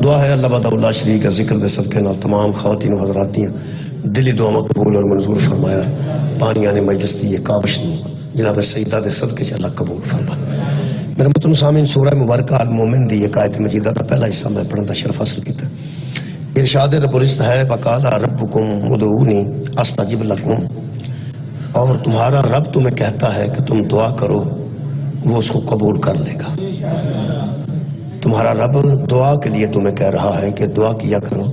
دعا ہے اللہ وحدہ لا شریک ہے ذکر دے صدقے نال تمام خواتین و حضرات دیاں دلی دعاواں قبول اور منظور فرمایا. پانیاں نے مجلس دی کاوش جناب سیدہ دے صدقے چ اللہ قبول فرمائے. میرے محترم سامعین، سورہ مبارکہ المومن دی ایک آیت مجیدہ کا پہلا حصہ میں پڑھن دا شرف حاصل کیتا. ارشاد رب العزت ہے وقال ربکم ادعونی استجب لکم، اور تمہارا رب تمہیں کہتا ہے کہ تم دعا کرو وہ اس کو قبول کر لے گا. تمہارا رب دعا کے لیے تمہیں کہہ رہا ہے کہ دعا کیا کرو.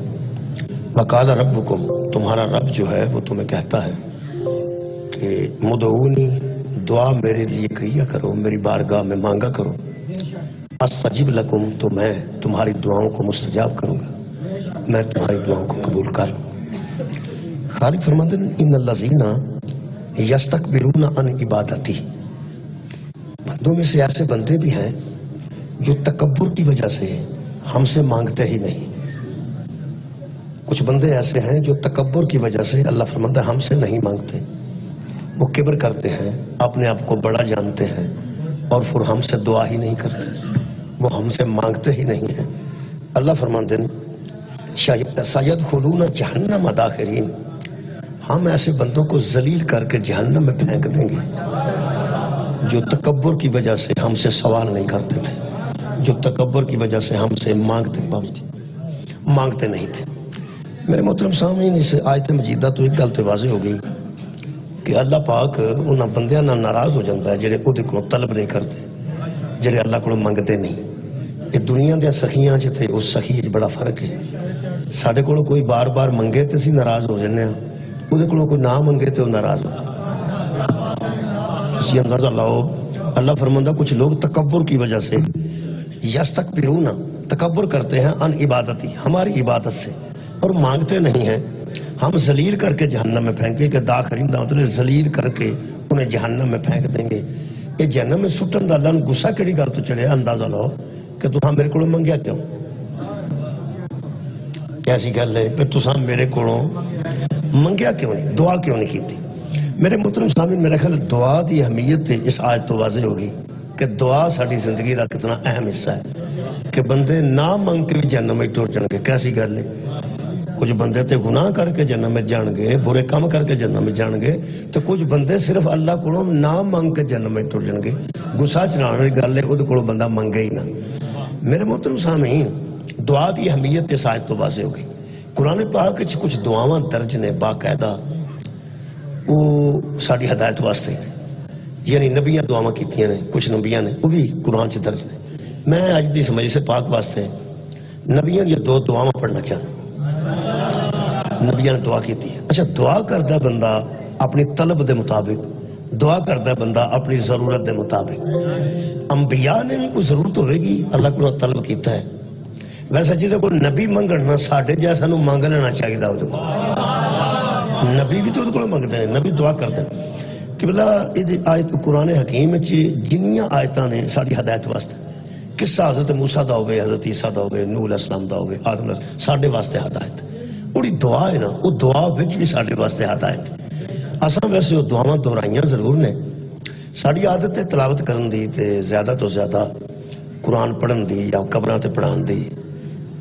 وقال ربکم، تمہارا رب جو ہے وہ تمہیں کہتا ہے کہ مدعونی، دعا میرے لیے کیا کرو، میری بارگاہ میں مانگا کرو. استجب لکم، تو میں تمہاری دعاؤں کو مستجاب کروں گا، میں تمہاری دعاؤں کو قبول کر لوں. خالق فرماتے ہیں ان الذین یستکبرون عن عبادتی، بندوں میں سے ایسے بندے بھی ہیں جو تکبر کی وجہ سے ہم سے مانگتے ہی نہیں. کچھ بندے ایسے ہیں جو تکبر کی وجہ سے اللہ فرماتا ہے ہم سے نہیں مانگتے، وہ کبر کرتے ہیں، اپنے آپ کو بڑا جانتے ہیں اور پھر ہم سے دعا ہی نہیں کرتے، وہ ہم سے مانگتے ہی نہیں ہیں. اللہ فرماتے ہیں سیدخلون جہنم داخرین، ہم ایسے بندوں کو ذلیل کر کے جہنم میں پھینک دیں گے جو تکبر کی وجہ سے ہم سے سوال نہیں کرتے تھے، جو تکبر کی وجہ سے ہم سے مانگتے نہیں تھے. میرے محترم سامعین، اس آیت مجیدہ تو ایک گل تو واضح ہو گئی کہ اللہ پاک انہاں بندیاں نال ناراض ہو جاتا ہے جڑے اودے کولوں طلب نہیں کرتے، جڑے اللہ کولوں منگتے نہیں. یہ دنیا دے سخیاں چ تے اس سخی وچ بڑا فرق ہے. ساڈے کولوں کوئی بار بار منگے تے اسی ناراض ہو جانے ہاں، اودے کولوں کوئی نہ منگے تے وہ ناراض ہو جائے. اسی اندازہ لاؤ، اللہ فرماندا کچھ لوگ تکبر کی وجہ سے یستکبرون، تکبر کرتے ہیں عن عبادتی، ہماری عبادت سے، اور مانگتے نہیں ہیں. ہم ذلیل کر کے جہنم میں پھینکیں کہ داخرین دا مطلب ذلیل کر کے انہیں جہنم میں پھینک دیں گے. یہ جہنم میں سٹن دا اللہ غصہ کیڑی گل تو چڑھے. اندازہ لاؤ کہ تساں میرے کولوں منگیا کیوں؟ ایسی گل ہے کہ تساں میرے کولوں منگیا کیوں نہیں، دعا کیوں نہیں کیتی؟ میرے محترم سامعین، میرا خیال دعا دی اہمیت اس آیت تو واضح ہوگی کہ دعا ساری زندگی دا کتنا اہم حصہ ہے کہ بندے نہ منگ کے بھی جہنم میں ٹر جان گے. کیسی گل ہے؟ کچھ بندے تے گناہ کر کے جہنم میں جان گے، برے کام کر کے جہنم میں جان گے، تو کچھ بندے صرف اللہ کو نہ منگ کے جہنم میں ٹر جان گے. گسا چڑھانے والی گل ہے، وہ کو بندہ منگے ہی نہ. میرے محترم سامعین، دعا دی اہمیت اس آیت تو واضح ہو گئی. قرآن پاک وچ کچھ دعاواں درج نے باقاعدہ، وہ ساری ہدایت واسطے، یعنی نبیاں دعاواں کیتیاں نے، کچھ نبیاں نے وہ بھی قرآن چ درج نے. میں اج دی مجلس پاک واسطے نبیاں دی دو دعاواں پڑھنا چاہتا. نبیاں نے دعا کی ہے. اچھا، دعا کرتا بندہ اپنی طلب دے مطابق، دعا کرتا بندہ اپنی ضرورت دے مطابق. انبیاء نے بھی کوئی ضرورت ہوئے گی اللہ کو طلب کیتا ہے. ویسے جیدے کوئی نبی منگنا ساڑھے جیسا نو مانگ لینا چاہیے دا. نبی بھی تو کو منگتے ہیں، نبی دعا کرتے ہیں. کہ بلا آیت قرآن حکیم جنیاں آیتاں نے ساری ہدایت واسطے، قصہ حضرت موسیٰ دا ہوئے، حضرت عیسیٰ دا ہوئے، نوح علیہ السلام دا ہوئے، آدم علیہ السلام، ساڑھے واسطے ہدایت. اوڑی دعا ہے نا، وہ دعا وچ بھی ساڑھے واسطے ہدایت. اساں ویسے وہ دعاواں دہرائیاں ضرور نے. ساڑی عادت ہے تلاوت کرن دی تے زیادہ تو زیادہ قرآن پڑھن دی یا قبراں تے پڑھان دی.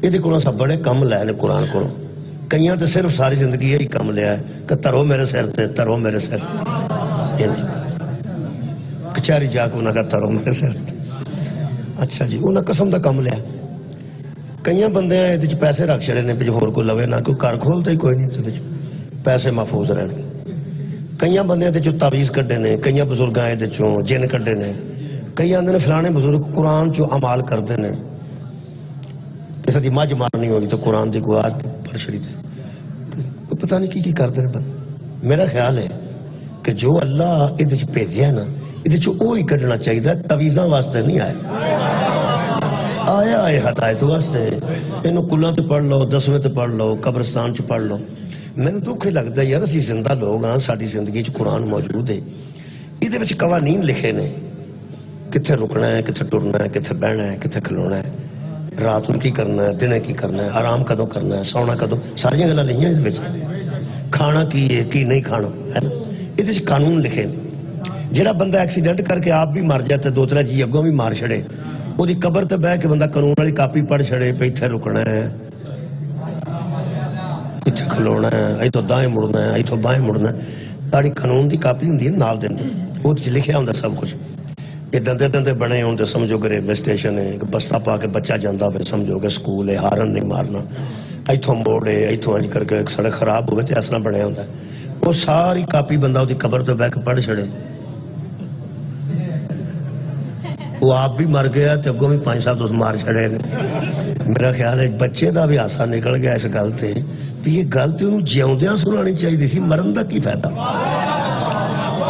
یہ کولوں سب بڑے کم لے نے قرآن کولوں. کئیاں تے صرف ساری زندگی یہی کم لیا ہے کہ ترو میرے سر تے، ترو میرے سر تے. کچہری جا کے انہاں کا ترو میرے سر تے. اچھا جی، انہاں قسم دا کم لیا. کئی بندے ہیں یہ پیسے رکھ چڑے نے، ہور کو لوے نہ کوئی گھر کھولتا ہی کوئی نہیں، پیسے محفوظ رہن گے. کئی بندے یہ تعویذ کڈے نے، کئی بزرگاں یہ جن کڈے نے. کئی آدھے نے فلانے بزرگ قرآن چو عمال کرتے ہیں. کسی کی مجھ مارنی ہوئی تو قرآن کی کوئی آیت پڑھ چھڑی دے، پتہ نہیں کی کرتے ہیں بندے. میرا خیال ہے کہ جو اللہ یہ بھیجا ہے نا، یہ وہی کڈنا چاہیے، تعویذاں واسطے نہیں آیا آئے ہدایت واسطے. انہوں کلاں تے پڑھ لو، دسویں تے پڑھ لو، قبرستان چ پڑھ لو. میں نے دکھ لگتا ہے یار، اسی زندہ لوگ ہاں، ساری زندگی چ قرآن موجود ہے، یہ قوانین لکھے نے، کتنے رکنا ہے، کتنے ٹرنا ہے، کتنے بہنا ہے، کتنے کھلونا ہے، رات کو کی کرنا ہے، دن کی کرنا ہے، آرام کدوں کرنا ہے، سونا کدوں، ساری گلاں لکھیاں یہ. کھانا کی ہے، کی نہیں کھانا ہے نا، یہ قانون لکھے. جہاں بندہ ایکسیڈنٹ کر کے آپ بھی مر جائے، دو ترے جی اگوں بھی مار چھڑے، وہ قبر تے بہ کے بندہ قانون والی کاپی پڑھ چھڑے پہ اتنے رکنا ہے، اتنے کھلونا ہے، اتوں دائیں مڑنا ہے، اتوں بائیں مڑنا ہے. تاڑی قانون دی کاپی ہوندی ہے نال دیں وہ لکھیا ہوندا سب کچھ. یہ دندے دندے بنے ہوں تو سمجھو کہ ریلوے اسٹیشن ہے، بستا پا کے بچہ جانا پھر سمجھو کہ سکول ہے، ہارن نہیں مارنا، اتوں موڑ ہے، اتوں انج کر کے سڑک خراب ہوئے تو اس طرح بنیا ہوتا ہے. وہ ساری کاپی بندہ وہ قبر تو بہ کے پڑھ چھڑے. وہ آپ بھی مر گیا تو اگوں بھی 5-7 اس مار چھڑے. میرا خیال ہے بچے دا بھی ہاسا نکل گیا اس گل تے بھی یہ گل تے انہوں جیوندیاں سنانی چاہیے سی، مرن دا کی فائدہ.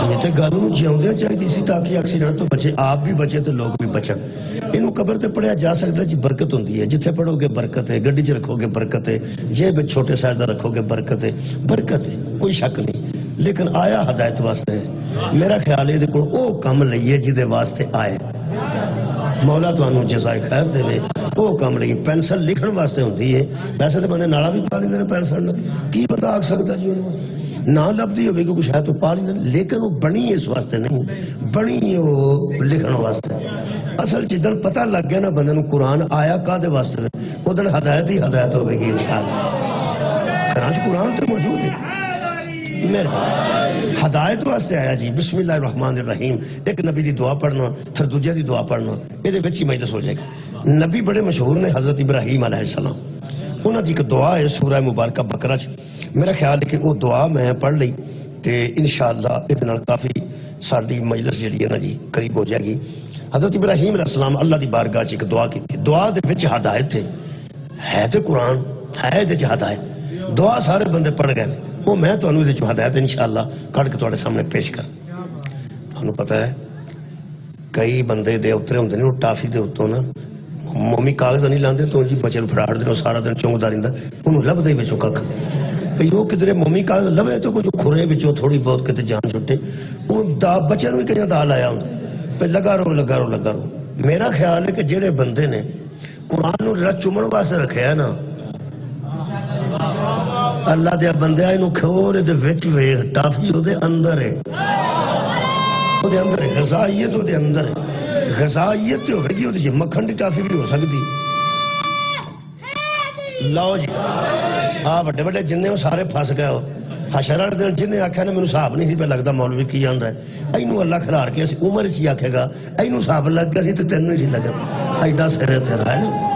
یہ تے گل انہوں جیوندیاں چاہیے سی تاکہ ایکسیڈنٹ تو بچے، آپ بھی بچے تو لوگ بھی بچن. انہوں قبر تے پڑھیا جا سکتا جی برکت ہوندی ہے، جتھے پڑھو گے برکت ہے، گڈی چ رکھو گے برکت ہے، جیب چھوٹے سائز رکھو گے برکت ہے، برکت ہے کوئی شک نہیں. لیکن آیا ہدایت واسطے. میرا خیال ہے دیکھو او کم لئیے جدے واسطے آئے، مولا تو انہوں جزائے خیر دے لے. وہ کام لئی پینسل لکھن واسطے ہوتی ہے، ویسے تو بندے نالا بھی پا لیندے نے پینسل، کی بندہ آکھ سکتا جی انہوں نہ لبدی ہوئے کہ کچھ ہے تو پا لیندے، لیکن وہ بنی اس واسطے نہیں، بنی وہ لکھن واسطے. اصل جدن پتہ لگ گیا نا بندے نو قرآن آیا کا دے واسطے وہ دن ہدایت ہی ہدایت ہوئے گی انشاءاللہ. کرانچ قرآن تو موجود ہے میرے ہدایت واسطے آیا جی. بسم اللہ الرحمن الرحیم. ایک نبی دی دعا پڑھنا پھر دوجہ دی دعا پڑھنا، یہ دے بچی مجلس ہو جائے گا. نبی بڑے مشہور نے حضرت ابراہیم علیہ السلام. انہوں دی ایک دعا ہے سورہ مبارکہ بقرہ. میرا خیال ہے کہ وہ دعا میں پڑھ لئی تے انشاءاللہ اتنا کافی ساری مجلس جڑی ہے نا جی قریب ہو جائے گی. حضرت ابراہیم علیہ السلام اللہ دی بارگاہ ایک دعا کی تھی. دعا دے وچ ہدایت تھے، ہے تے قرآن ہے دے ہدایت. دعا سارے بندے پڑھ گئے، وہ میں تو انہوں دے جو ہدایت انشاءاللہ کڑ کے توڑے سامنے پیش کر. انہوں پتہ ہے کئی بندے دے اترے ہوندے نے وہ ٹافی دے اتوں نا مومی کاغذ نہیں لاندے تو جی بچے پھڑاڑ دے سارا دن چونگدا رہندا، انہوں لب دے وچوں کک بھئی وہ کدھرے مومی کاغذ لبے تو کچھ کھرے وچوں تھوڑی بہت کتے جان چھٹے ان دا بچے نوں کہیں دا لایا ہوندا پہ لگا رو لگا رو لگا رو. میرا خیال ہے کہ جڑے بندے نے قرآن نوں رچ چومن واسطے رکھیا ہے نا اللہ دے بندے انہوں کھورے دے وچ ویکھ ٹافی او دے اندر ہے، او دے اندر ہے، غذائیت او دے اندر ہے. غذائیت تے ہوئے گی او دے مکھن دی ٹافی بھی ہو سکتی. لو جی آپ بڑے بڑے جننے ہو سارے پھنس گئے ہو. حشر والے دن جننے آکھیا نا مینوں صاحب نہیں سی پہ لگدا مولوی کی جاندا ہے، اینوں اللہ کھلار کے اسی عمر چ آکھے گا اینوں صاحب لگ گیا سی تے تینوں سی لگا. ایڈا سر تیرا ہے نا.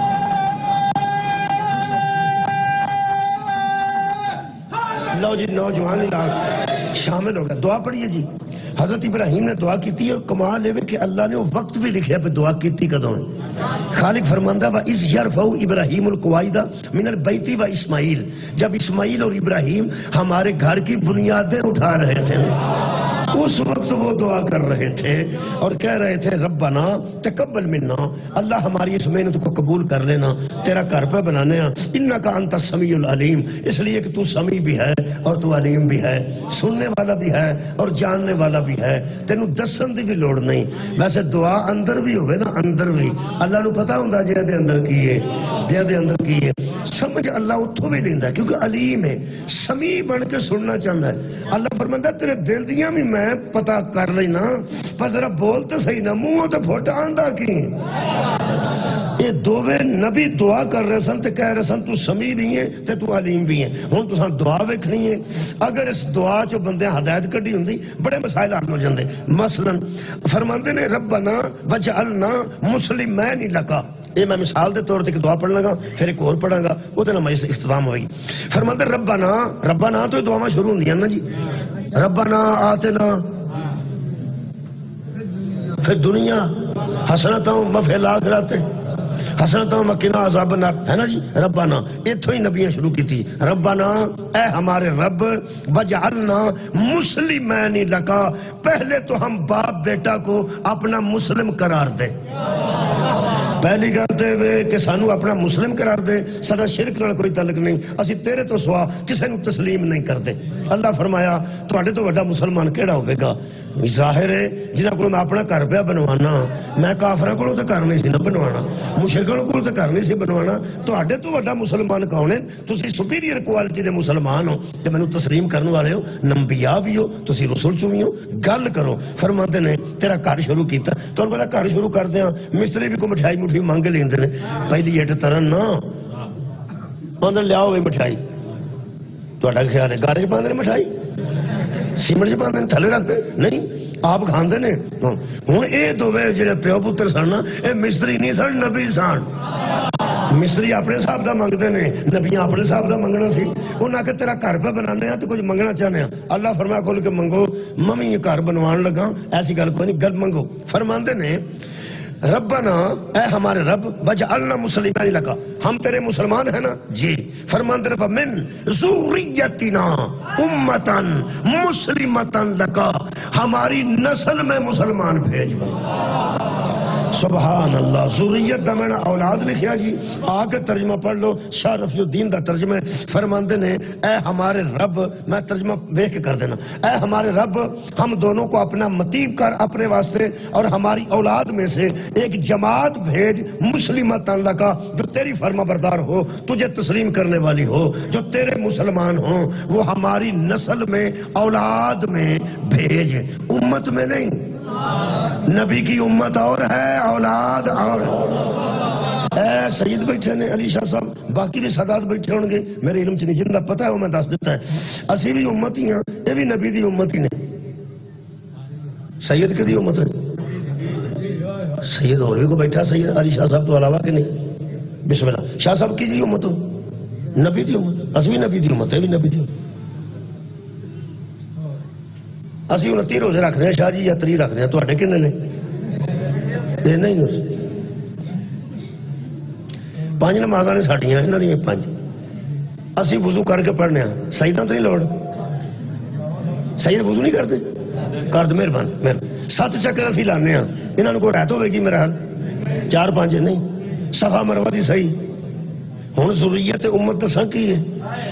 لو جی نوجوان شامل ہو گیا. دعا پڑھیے جی. حضرت ابراہیم نے دعا کی تھی اور کمال ہے کہ اللہ نے وہ وقت بھی لکھیا پہ دعا کی تھی کدوں ہے. خالق فرماندہ وَإِذْ يَرْفَعُ إِبْرَاهِيمُ الْقَوَاعِدَ مِنَ الْبَيْتِ وَإِسْمَاعِيلُ. جب اسماعیل اور ابراہیم ہمارے گھر کی بنیادیں اٹھا رہے تھے اس وقت وہ دعا کر رہے تھے اور کہہ رہے تھے ربنا تقبل منا، اللہ ہماری اس محنت کو قبول کر لینا، تیرا گھر پہ بنانے ہیں. انکا انت السمیع العلیم، اس لیے کہ تو سمیع بھی ہے اور تو علیم بھی ہے، سننے والا بھی ہے اور جاننے والا بھی ہے، تینوں دسن دی بھی لوڑ نہیں. ویسے دعا اندر بھی ہوئے نا، اندر بھی اللہ نو پتا ہوں جے دے اندر کی ہے، دے اندر کی ہے، سمجھ اللہ اتھو بھی لیندہ ہے کیونکہ علیم ہے، سمیع بن کے سننا چاہتا ہے. اللہ فرماندہ تیرے دل دیاں بھی میں پتا کر لینا، پر ذرا بولتے صحیح نہ منہ تو پھوٹا آندہ کی. یہ دووے نبی دعا کر رہے سن تے کہہ رہے سن تو سمیع بھی ہیں تے تو علیم بھی ہیں. ہون تو سن دعا ویکھنی ہے. اگر اس دعا چو بندے ہدایت کٹی ہوندی بڑے مسائل حل ہو جاندے. مثلا فرماندے نے ربنا وجعلنا مسلمین لکا. یہ میں مثال دے طور تے دعا پڑھنا گا پھر ایک اور پڑھاں گا وہ تے نماز اختتام ہوئی. فرماندے ربنا، ربنا تو دعا شروع ہوندیاں نا جی. ربنا آتنا فی الدنیا حسنۃ وفی الآخرۃ حسنۃ وقنا عذاب النار ہے نا جی. ربنا اتھو ہی نبیاں شروع کی تھی. ربنا اے ہمارے رب، وجعلنا مسلمین لکا، پہلے تو ہم باپ بیٹا کو اپنا مسلم قرار دے. پہلی گلتے ہوئے کہ سانو اپنا مسلم قرار دے، سارا شرک نال کوئی تعلق نہیں، اسی تیرے تو سوا کسے نو تسلیم نہیں کر دے. اللہ فرمایا تواڈے تو بڑا مسلمان کیڑا ہوے گا ظاہر ہے جنہاں کو میں اپنا گھر پہ بنوانا میں کافراں کو تو گھر نہیں سی نہ بنوانا مشرکاں کو تو گھر نہیں سی بنوانا تہاڈے تو وڈا مسلمان کون ہے تسی سپیریئر کوالٹی دے مسلمان ہو تے مینوں تسلیم کرن والے ہو انبیاء بھی ہو تسی رسول چوں بھی ہو گل کرو فرماندے نے تیرا گھر شروع کیتا تو پتہ گھر شروع کردے ہاں مستری بھی کو مٹھائی مٹھی مانگ لیندے نے پہلی اٹ ترن نا اندر لیاؤ وے مٹھائی تہاڈا خیال ہے گھر وچ پاندے نے مٹھائی سیمنٹ چ پاندے تھلے رکھتے نہیں آپ کھاندے نے ہن اے دوویں جڑے پیو پتر سن اے مستری نہیں سن نبی سن مستری اپنے حساب دا منگدے نے نبیاں اپنے حساب دا منگنا سی انہاں کہ تیرا گھر پہ بنانے ہیں تو کچھ منگنا چاہنے ہیں اللہ فرمایا کھول کے منگو ممی یہ گھر بنوان لگا ایسی گل کوئی نہیں گل منگو فرماندے نے ربنا اے ہمارے رب وجعلنا مسلمین لگا ہم تیرے مسلمان ہیں نا جی فرماندے نے من ذریتنا امتن مسلمتن لگا ہماری نسل میں مسلمان بھیج سبحان اللہ ذریت دا میں نے اولاد لکھیا جی آگے ترجمہ پڑھ لو شاہ رفیع الدین دا ترجمہ فرماندے نے اے ہمارے رب میں ترجمہ بیک کے کر دینا اے ہمارے رب ہم دونوں کو اپنا مطیب کر اپنے واسطے اور ہماری اولاد میں سے ایک جماعت بھیج مسلمت اللہ کا جو تیری فرما بردار ہو تجھے تسلیم کرنے والی ہو جو تیرے مسلمان ہوں وہ ہماری نسل میں اولاد میں بھیج امت میں نہیں نبی کی امت اور ہے اولاد اور اے سید بیٹھے نے علی شاہ صاحب باقی بھی سادات بیٹھے ہوں گے میرے علم چنی جن کا پتہ ہے وہ میں دس دیتا ہے اسی بھی امت ہی ہیں یہ بھی نبی دی امت ہی نے سید کے دی امت ہے سید اور بھی کو بیٹھا سید علی شاہ صاحب تو علاوہ کے نہیں بسم اللہ شاہ صاحب کی جی امت ہو نبی دی امت اسی بھی نبی دی امت ہے بھی نبی دی امت اسی 29 روزے رکھ رہے ہیں شاہ جی یا 3 رکھ رہے ہیں تو اڈے کنے نے یہ نہیں ہو 5 نمازاں نے ساڈیاں انہاں دی 5 اسی وضو کر کے پڑھنے ہیں سیداں تو نہیں لوڑ سید وضو نہیں کرتے کر دے مہربان 7 چکر اسی لانے ہیں انہاں کو رہت ہوے گی میرا حال 4-5 نہیں صفا مروہ دی صحیح ہن ضروریت امت دساں کی ہے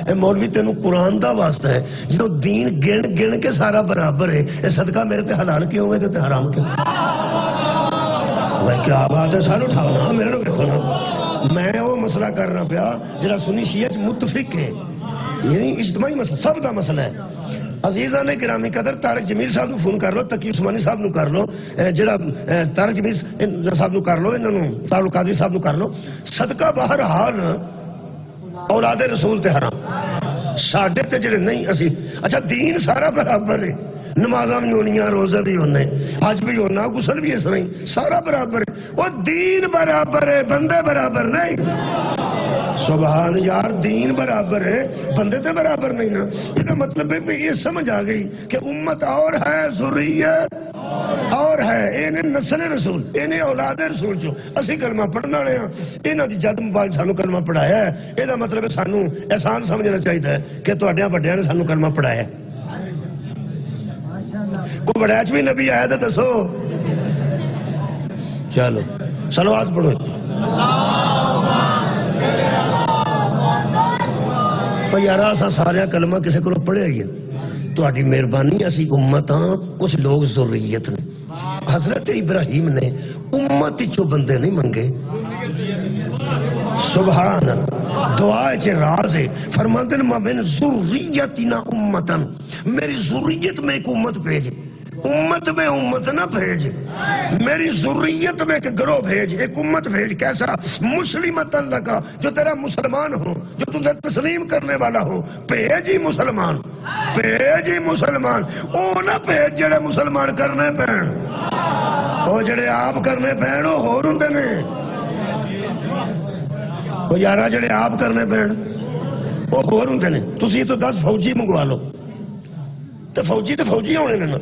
اے مولوی تینوں قرآن دا واسطہ ہے جو دین گن گن کے سارا برابر ہے اے صدقہ میرے تے حلال کیوں ہوئے تے حرام کیوں میں کیا بات ہے سارے اٹھانا میرے لوگ دیکھو نا میں وہ مسئلہ کرنا پیا جڑا سنی شیعہ متفق ہے یعنی اجتماعی مسئلہ سب دا مسئلہ ہے عزیزہ نے گرامی قدر طارق جمیل صاحب نو فون کر لو تقی عثمانی صاحب نو کر لو جڑا طارق جمیل صاحب نو کر لو انہوں طارق قادری صاحب نو کر لو صدقہ باہر حال اولاد رسول تے حرام ساڑھے تے جڑے نہیں اسی اچھا دین سارا برابر ہے نمازاں بھی ہونیاں روزہ بھی ہونے حج بھی ہونا غسل بھی اس نہیں سارا برابر ہے وہ دین برابر ہے بندے برابر نہیں سبحان یار دین برابر ہے بندے تے برابر نہیں نا یہ مطلب ہے یہ سمجھ آ گئی کہ امت اور ہے ذریت اور ہے انہیں نسل رسول انہیں اولاد رسول چو اسی کلمہ پڑھنا رہے ہیں انہاں دی جد مبارک سانو کلمہ پڑھایا ہے یہ دا مطلب ہے سانو احسان سمجھنا چاہیے ہے کہ تو اڈیاں بڑیاں نے سانو کلمہ پڑھایا ہے کوئی بڑیاچ بھی نبی آیا تھا دسو چلو صلوات پڑھو یارا اساں سارے کلمہ کسے کو پڑھے گی تو آٹی مہربانی اسی امتاں کچھ لوگ ذریت نے حضرت ابراہیم نے امت چو بندے نہیں منگے سبحان اللہ دعا چے راز ہے فرماتے ہیں من ذریتنا امتن میری ذریت میں ایک امت بھیج امت میں امت نہ بھیج میری ذریت میں ایک گروہ بھیج ایک امت بھیج کیسا مسلمت اللہ کا جو تیرا مسلمان ہو جو تجھے تسلیم کرنے والا ہو بھیجی مسلمان بھیجی مسلمان او نہ بھیج جڑے مسلمان کرنے پہن او جڑے آپ کرنے پہن او ہو رندے نے او یارا جڑے آپ کرنے پہن او ہو رندے نے تسی تو 10 فوجی منگوا لو تو فوجی ہونے نا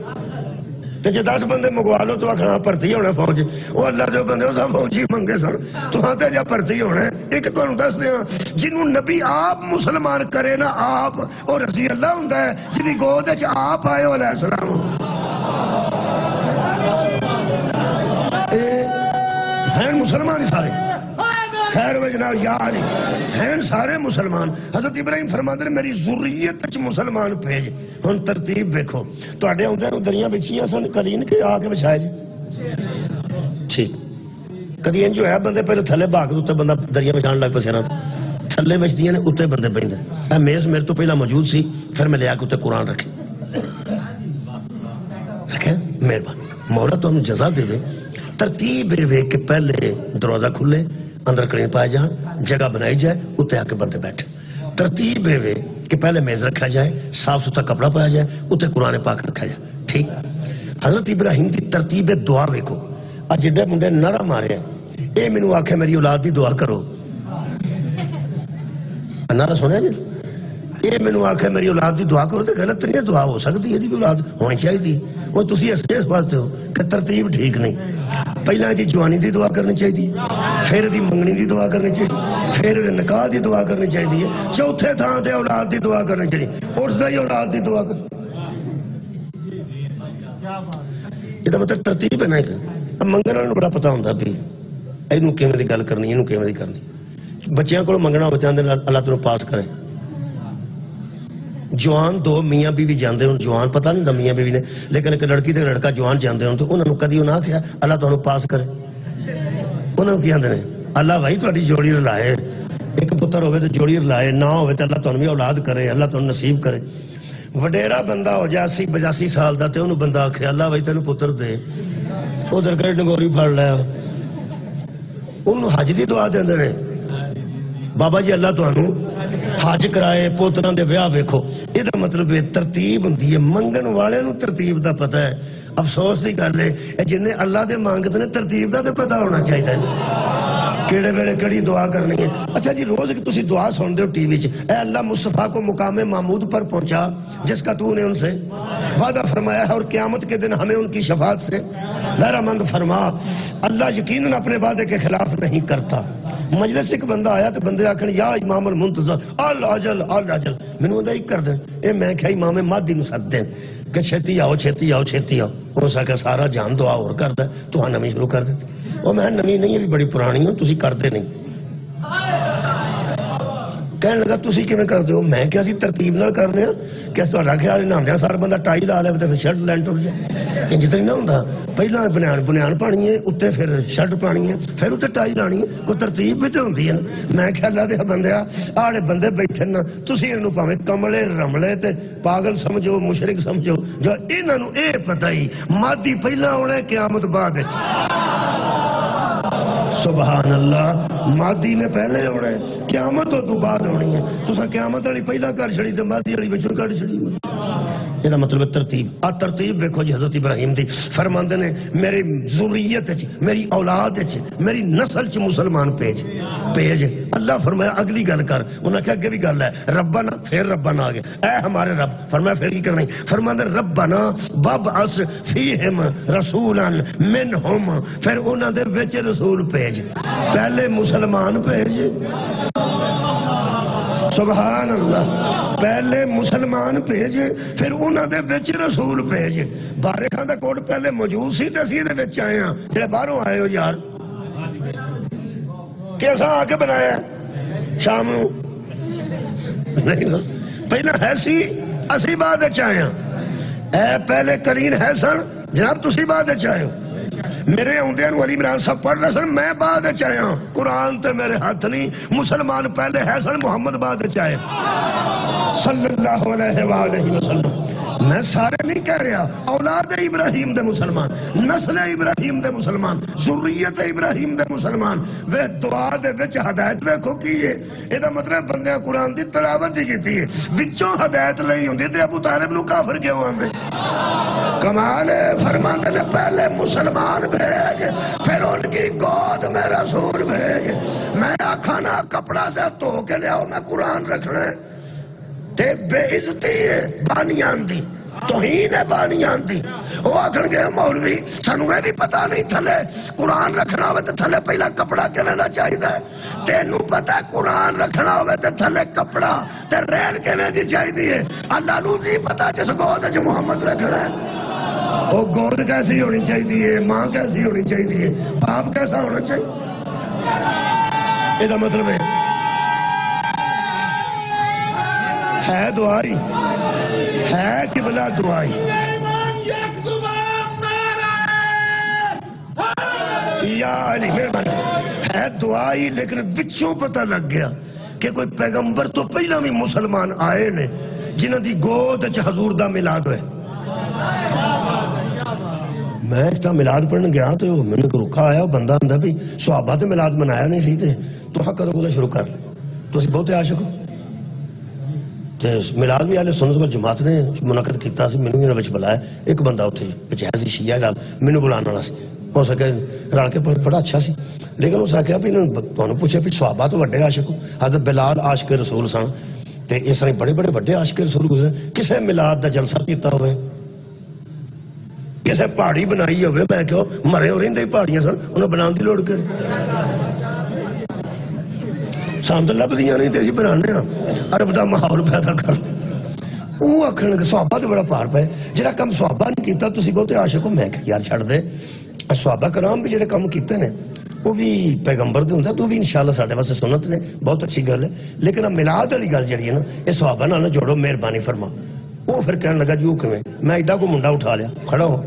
تے جے 10 بندے منگوا لو تو آکھنا بھرتی ہونا فوج وہ اللہ جو بندے ہو سب فوجی منگے سن تو ہاں تے جا بھرتی ہونا ایک تو انہوں دس دیا جنہوں نبی آپ مسلمان کرے نا آپ اور رضی اللہ ہوں ہے جنہی گود ہے آپ آئے علیہ السلام ہیں مسلمان ہی سارے خیر و جناب یار ہیں سارے مسلمان. حضرت ابراہیم فرماتے ہیں میری ذریت وچ مسلمان بھیج. ہن ترتیب دیکھو تواڈے اوندے دریاں بچیاں سن قالین کے آ کے بچھائے جی ٹھیک. کدی انج ہویا بندے پہلے تھلے بھاگ تے بندہ دریا بچھان لگ پے سیراں تھلے بچدیاں نے اتنے بندے پہندے. اے میز میرے تو پہلا موجود سی پھر میں لیا کے اتنے قرآن رکھے. مہربان مولا تمہیں جزا دے. ترتیب وے کہ پہلے دروازہ کھلے اندر قرین پائے جان جگہ بنائی جائے اتنے آ کے بندے بیٹھے. ترتیب وے کہ پہلے میز رکھا جائے صاف ستھرا کپڑا پایا جائے اتنے قرآن پاک رکھا جائے ٹھیک. حضرت ابراہیم کی ترتیب دعا ویکھو. اج جڑے منڈے نعرہ مارے اے مینوں آکھے میری اولاد دی دعا کرو. نعرہ سنیا جی اے مینوں آکھے میری اولاد دی دعا کرو تے غلط نہیں دعا ہو سکتی ہے دی اولاد ہونی چاہیے. وہ تسی اس واسطے ہو کہ ترتیب ٹھیک نہیں. پہلا دی جوانی دی دعا کرنی چاہیے پھر دی منگنی دی دعا کرنی چاہیے پھر دی نکاح دی دعا کرنی چاہیے چوتھے تھان تے اولاد دی دعا کرنی چاہیے. اٹھدا ہی اولاد دی دعا کر. یہ مطلب ترتیب ہے نا. منگن والوں بڑا پتا ہوتا بھی اینوں کیویں دی گل کرنی اینوں کیویں دی کرنی. بچیاں کو منگنا ہو چاہتے اللہ تینوں پاس کرے. جوان دو میاں بیوی جاندے ہوں جوان پتہ نہیں دا میاں بیوی نے لیکن ایک لڑکی تے لڑکا جوان جاندے ہوں تو انہوں نے کدی نہ کہا اللہ تینوں پاس کرے. انہوں نے کیا آندے نے اللہ بھائی تہاڈی جوڑی رلائے ایک پتر ہوے تے جوڑی رلائے نہ ہوے تے اللہ تینوں بھی اولاد کرے اللہ تینوں نصیب کرے. وڈیرا بندہ ہو جائے 80-85 سال دا تے انہوں بندہ آکھے اللہ بھائی تینوں پتر دے ادھر کرے ڈنگوری پھڑ لیا. انہوں حج دی دعا دیندے نے بابا جی اللہ تانوں حج کرائے پوتراں دے ویاہ ویکھو. یہ مطلب ترتیب ہوندی ہے. منگن والے نوں ترتیب دا پتہ ہے. افسوس دی گل ہے جن نے اللہ دے مانگتے نے ترتیب دا تے پتہ ہونا چاہیے کیڑے ویلے کیڑی دعا کرنی ہے. اچھا جی روز کی تسی دعا سنتے ہو ٹی وی چ اے اللہ مصطفیٰ کو مقام محمود پر پہنچا جس کا تو نے ان سے وعدہ فرمایا ہے اور قیامت کے دن ہمیں ان کی شفاعت سے بہرہ فرما. اللہ یقیناً اپنے وعدے کے خلاف نہیں کرتا. مجلس ایک بندہ آیا تو بندے آکھن یا امام المنتظر العجل العجل مینوں اوندا ہی کر دین. اے میں کہ امام مہدی نوں سد دین کہ چھتی آؤ چھتی آؤ چھتی آؤ. ہو سکا سارا جان دعا اور کردا تو نویں شروع کر دے. وہ میں نویں نہیں بھی بڑی پرانی ہوں تسی کردے نہیں. کہنے لگا تسی کیویں کردے ہو. میں کیا سی ترتیب نال کر رہے ہیں کہ تہاڈا خیال نہاندیا سارا بندہ ٹائی لا لے تے پھر شرٹ لین ٹر جائے انج تے نہیں ہوندا. پہلا بنیان پانی ہے اتنے پھر شرٹ پانی ہے پھر اتنے ٹائی لانی ہے. کوئی ترتیب بھی تو ہوندی ہے نا. میں کہ اللہ دے بندیا آڑے بندے بیٹھے نا تسی انہوں پاویں کملے رملے تے پاگل سمجھو مشرک سمجھو جو انہاں نوں اے پتہ ہی مادی پہلا ہونا ہے قیامت بعد. سبحان اللہ مادی نے پہلے ہونا ہے قیامت تو بعد ہونی ہے. تسا قیامت والی پہلا کر چھڑی تے مادی والی وچوں کڈ چھڑی. یہ مطلب ترتیب. آ ترتیب ویکھو جی حضرت ابراہیم دی فرماندے نے میری ذریت وچ میری اولاد وچ میری نسل چ مسلمان بھیج. اللہ فرمایا اگلی گل کر. انہاں کہ اگے بھی گل ہے ربنا پھر ربنا آ گیا اے ہمارے رب. فرمایا پھر کی کرنا ہے. فرماندے ربنا وابعث فیہم رسولا منہم پھر انہاں دے وچ رسول بھیج. پہلے مسلمان بھیج. سبحان اللہ پہلے مسلمان بھیج پھر انہاں دے وچ رسول بھیج. بارے خان دا کوٹ پہلے موجود سی تے اسی دے وچ آئے ہاں جڑے باہروں آئے ہو یار کیسا آ کے بنایا شام نہیں پہلا ہے سی اسی بعد وچ آئے ہاں. اے پہلے کرین ہے سن جناب تسی بعد وچ آئے ہو. میرے اوندے نوں علی عمران صاحب پڑھ رہے سن میں بعد وچ آیا. قرآن تے میرے ہاتھ نہیں. مسلمان پہلے ہے سن محمد بعد وچ آئے صلی اللہ علیہ وآلہ وسلم. میں سارے نہیں کہہ رہا. اولاد ابراہیم دے مسلمان نسل ابراہیم دے مسلمان ذریت ابراہیم دے مسلمان وہ دعا دے وچ ہدایت ویکھو کی ہے. یہ مطلب بندے قرآن دی تلاوت ہی کیتی ہے وچوں ہدایت لئی ہوندی تے ابو طالب نوں کافر کیوں آندے. کمال فرماتے نے پہلے مسلمان بھیج پھر ان کی گود میں رسول بھیج. میں آکھانا کپڑا سے دھو کے لیاؤ میں قرآن رکھنا ہے تے بے عزتی ہے بانیان دی توہین ہے بانیان دی. وہ آکھن گے مولوی سانوں یہ بھی پتہ نہیں تھلے قرآن رکھنا ہوئے تے تھلے پہلا کپڑا کیویں دا چاہیدا ہے. تینوں پتہ ہے قرآن رکھنا ہوئے تے تھلے کپڑا تے ریل کیویں دی چاہیدی ہے. اللہ نوں نہیں پتہ جس گود وچ محمد رکھنا ہے وہ گود کیسی ہونی چاہیے ماں کیسی ہونی چاہیے باپ کیسا ہونا چاہیے. یہ مطلب ہے دعائی ہے کہ بلا دعائی یا علی ہے دعائی، لیکن بچوں پتہ لگ گیا کہ کوئی پیغمبر تو پہلا بھی مسلمان آئے نے جنہ دی گود حضور دا ملاد ہوئے۔ میں ایک تا ملاد پڑھنے گیا تو میں نے رکھا آیا بندہ اندھا بھی صحابہ تے ملاد منایا نہیں سی تے تو حق کدو شروع کر لے تو اسی بہتے عاشق ہو ملاد بھی آلے سنت والجماعت نے منعقد کیتا سی، میں نے انہوں نے بلایا ایک بندہ ہوتے جہازی شیعہ گال میں نے بلانا رہا سی، ہو سکے رل کے بڑا اچھا سی، لیکن اس نے کہا بھی انہوں نے پوچھا بھی صحابہ تو وڈے عاشق ہو، حضرت بلال عاشق رسول سن تے اس طرح بڑے بڑے وڈے عاشق رسول گزرے، کسے ملاد دا جلسہ کیتا ہوئے، کسے پہاڑی بنائی ہوئے، میں کہو مرے ہو رہی پہاڑیاں سن انہوں بنان دی لوڑ کر ساندر لب دیاں نہیں تیزی بنانے ہیں عرب دا ماحول پیدا کر وہ آکھنے کہ صحابہ دے بڑا پار پہ جڑا کم صحابہ نہیں کیتا تسی بہتے عاشق ہو، میں کہ یار چھڑ دے صحابہ کرام بھی جڑے کم کیتے نے وہ بھی پیغمبر دے ہوندا تو بھی انشاءاللہ ساڈے واسطے سنت نے بہت اچھی گل ہے، لیکن اب میلاد والی گل جڑی ہے نا یہ صحابہ نال جوڑو مہربانی فرما۔ وہ پھر کہنے لگا جو کیویں میں ایڈا کو منڈا اٹھا لیا کھڑا ہو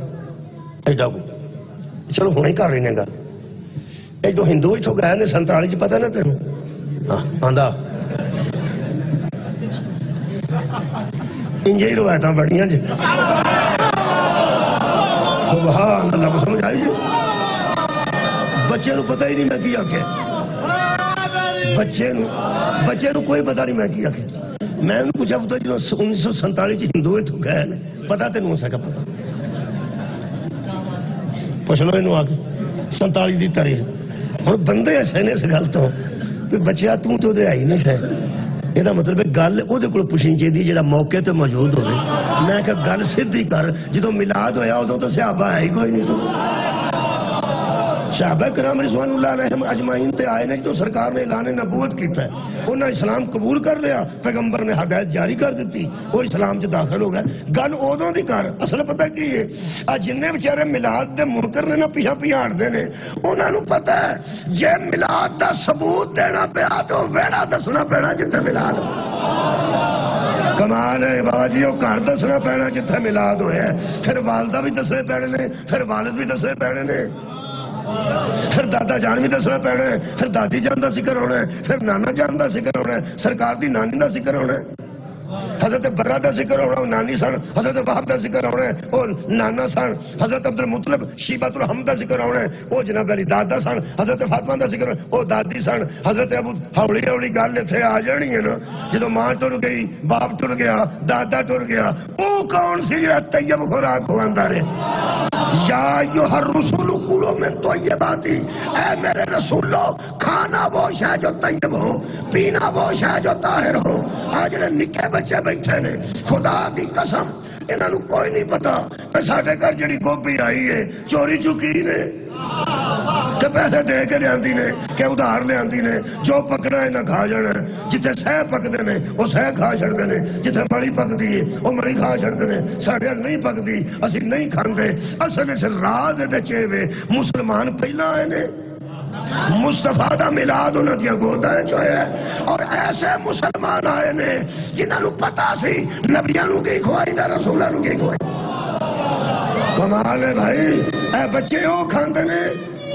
ایڈا کو چلو ہنے کر رہے نے گل اے جو ہندو اتھوں گئے نے 47 چ پتہ نہ تینوں آندا انجے ہی روایتاں بڑیاں جی سبحان اللہ کو سمجھ آئی جی بچے نو پتہ ہی نہیں میں کی آکھے بچے نو کوئی پتہ نہیں میں کی آکھے میں انہوں پوچھا پتا جو 1947 چ ہندو اتھوں گئے نے پتہ تے نو سکا پتہ پوچھ لو انہوں آکے 47 دی تاریخ اور بندے ایسے نے اس گل تو کہ بچیا تو دے آئی نہیں سہ یہ مطلب ہے گل وہ دے کول پوچھنی چاہیے جڑا موقع تے موجود ہوئے میں کہ گل سدھی کر جدوں میلاد ہویا ادوں تو صحابہ ہے ہی کوئی نہیں سو صحابہ کرام رضوان اللہ علیہم اجمعین تے آئے نے جو سرکار نے اعلان نبوت کیتا ہے انہاں اسلام قبول کر لیا پیغمبر نے ہدایت جاری کر دیتی وہ اسلام چ داخل ہو گئے گل ادوں دی کر اصل پتہ کی ہے جننے بیچارے میلاد دے منکر نے نا پیچھا پیچھا ہٹدے نے انہاں نوں پتہ ہے جے میلاد دا ثبوت دینا پیا تو ویڑا دسنا پینا جتھے میلاد کمال ہے بابا جی وہ گھر دسنا پینا جتھے میلاد ہویا ہے پھر والدہ بھی دسنے پینے نے پھر والد بھی دسنے پینے نے پھر دادا جان بھی دسنا پینا ہے پھر دادی جان دا ذکر ہونا ہے پھر نانا جان دا ذکر ہونا ہے سرکار دی نانی دا ذکر ہونا ہے حضرت برہ دا ذکر ہونا ہے نانی سن حضرت وہب دا ذکر ہونا ہے اور نانا سن حضرت عبدالمطلب شیبۃ الحمد دا ذکر ہونا ہے وہ جناب علی دادا سن حضرت فاطمہ دا ذکر ہونا ہے وہ دادی سن حضرت ابو ہولی ہولی گل اتنے آ جانی ہے نا جدو ماں ٹر گئی باپ ٹر گیا دادا ٹر گیا وہ کون سی جڑا طیب خوراک کھواندا رہے یا ایھا الرسول کلوا من طیبات اے میرے رسولو کھانا وہ شے جو طیب ہو پینا وہ شے جو طاہر ہو آج نے نکے بچے بیٹھے نے خدا دی قسم انہاں نوں کوئی نہیں پتا کہ ساڈے گھر جڑی گوبھی آئی ہے چوری چکی نے کہ پیسے دے کے لے آندی نے کہ ادھار لے آندی نے جو پکڑا ہے نہ کھا جانا ہے جتھے سہ پکدے نے وہ سہ کھا چھڑدے نے جتھے مڑی پکدی ہے وہ مڑی کھا چھڑدے نے ساڈے نہیں پکدی اسی نہیں کھاندے اصل اس راز دے چیوے مسلمان پہلا آئے نے مصطفیٰ دا میلاد انہاں دیا گوداں جو ہے اور ایسے مسلمان آئے نے جنہاں نوں پتا سی نبیاں نوں کی کھوائی دا رسولاں نوں کی کھوائی کمال ہے بھائی اے بچے او کھاندے نے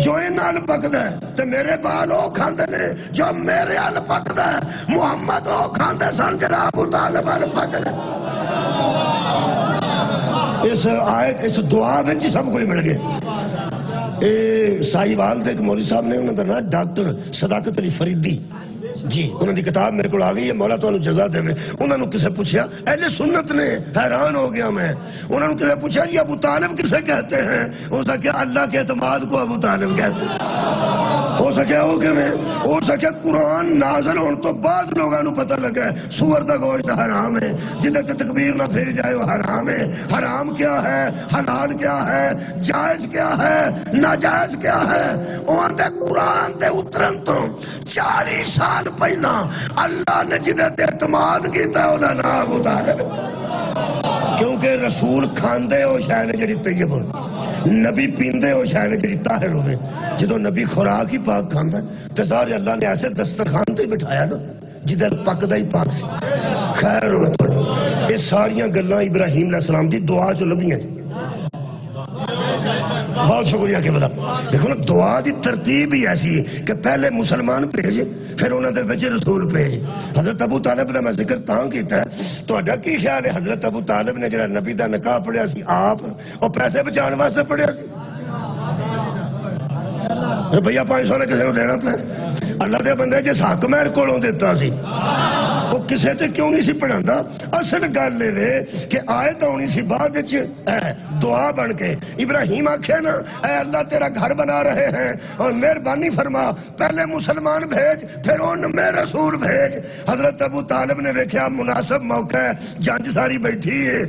جو انہاں نال پکدا ہے تے میرے بال او کھاندے نے جو میرے نال پکدا ہے محمد او کھاندے سن جڑا ابو طالب نال پکدا اس آیت اس دعا وچ سب کوئی مل گیا سائی والد ایک مولوی صاحب نے انہوں نے ڈاکٹر صداقت علی فریدی جی انہوں نے کتاب میرے کو آ گئی ہے مولا تو انہوں جزا دے میں انہوں نے کسے پوچھا اہل سنت نے حیران ہو گیا میں انہوں نے کسے پوچھا جی ابو طالب کسے کہتے ہیں ہو سکے اللہ کے اعتماد کو ابو طالب کہتے ہیں ہو سکے ہو کہ میں ہو سکے قرآن نازل ہونے تو بعد لوگوں نے پتہ لگا ہے سور دا گوشت حرام ہے جدھر تے تکبیر نہ پھیر جائے وہ حرام ہے حرام کیا ہے حلال کیا ہے جائز کیا ہے ناجائز کیا ہے وہاں دے قرآن دے اترن تو 40 سال پہلا اللہ نے جدھر تے اعتماد کیتا ہے وہ نام ابو طالب کیونکہ رسول کھاندے ہو شاید جڑی طیب ہو نبی پیندے ہو شاید جڑی طاہر ہوئے جدو نبی خوراک ہی پاک کھاندا ہے تے سارے اللہ نے ایسے دسترخوان تے بٹھایا نا جدھر پکدا ہی پاک سی خیر ہوئے تھوڑی یہ ساریاں گلاں ابراہیم علیہ السلام دی دعا جو لبیاں بہت شکریہ کہ بلا دیکھو نا دعا دی ترتیب ہی ایسی ہے کہ پہلے مسلمان بھیج پھر انہوں نے وجہ رسول بھیج حضرت ابو طالب نے میں ذکر تاں کیتا ہے تو اڈا کی خیال ہے حضرت ابو طالب نے جڑا نبی دا نکاح پڑھیا سی آپ اور پیسے بچان واسطے پڑھیا سی روپیہ 500 نے کسی نے دینا تھا اللہ دے بندے جس حق مہر کولوں دیتا سی وہ کسے تے کیوں نہیں سی پڑھاندا اصل گل لے کہ آیت ہونی سی بعد وچ دعا بن کے ابراہیم آکھے نا اے اللہ تیرا گھر بنا رہے ہیں اور مہربانی فرما پہلے مسلمان بھیج پھر ان میں رسول بھیج حضرت ابو طالب نے دیکھا مناسب موقع ہے جنج ساری بیٹھی ہے